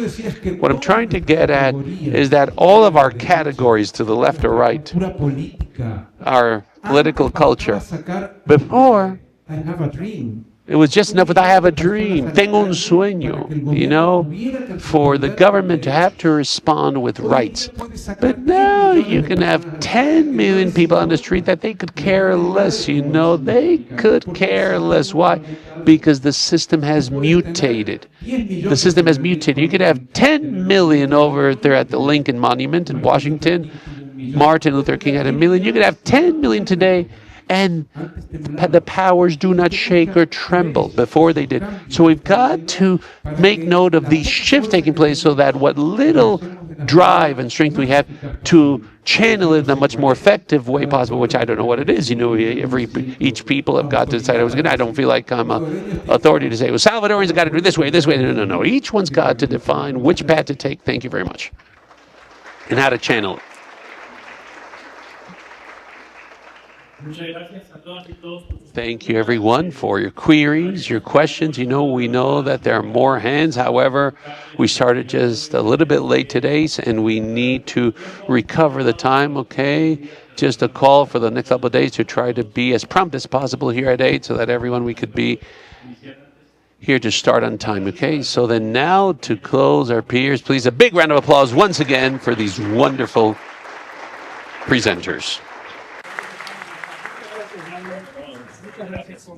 What I'm trying to get at is that all of our categories to the left or right, our political culture, before, it was just enough with I have a dream, tengo un sueño, for the government to have to respond with rights. But now you can have 10 million people on the street that they could care less, they could care less. Why? Because the system has mutated. The system has mutated. You could have 10 million over there at the Lincoln Monument in Washington. Martin Luther King had 1 million. You could have 10 million today, and the powers do not shake or tremble. Before they did. So we've got to make note of these shifts taking place so that what little drive and strength we have to channel it in a much more effective way possible, which I don't know what it is. Each people have got to decide. I don't feel like I'm an authority to say, well, Salvadorians have got to do this way. No. Each one's got to define which path to take. Thank you very much. And how to channel it. Thank you, everyone, for your queries, your questions. We know that there are more hands. However, we started just a little bit late today, and we need to recover the time, okay? Just a call for the next couple of days to try to be as prompt as possible here at 8 so that we could be here to start on time, okay? So then now to close our peers, please, a big round of applause once again for these wonderful presenters. Muchas gracias.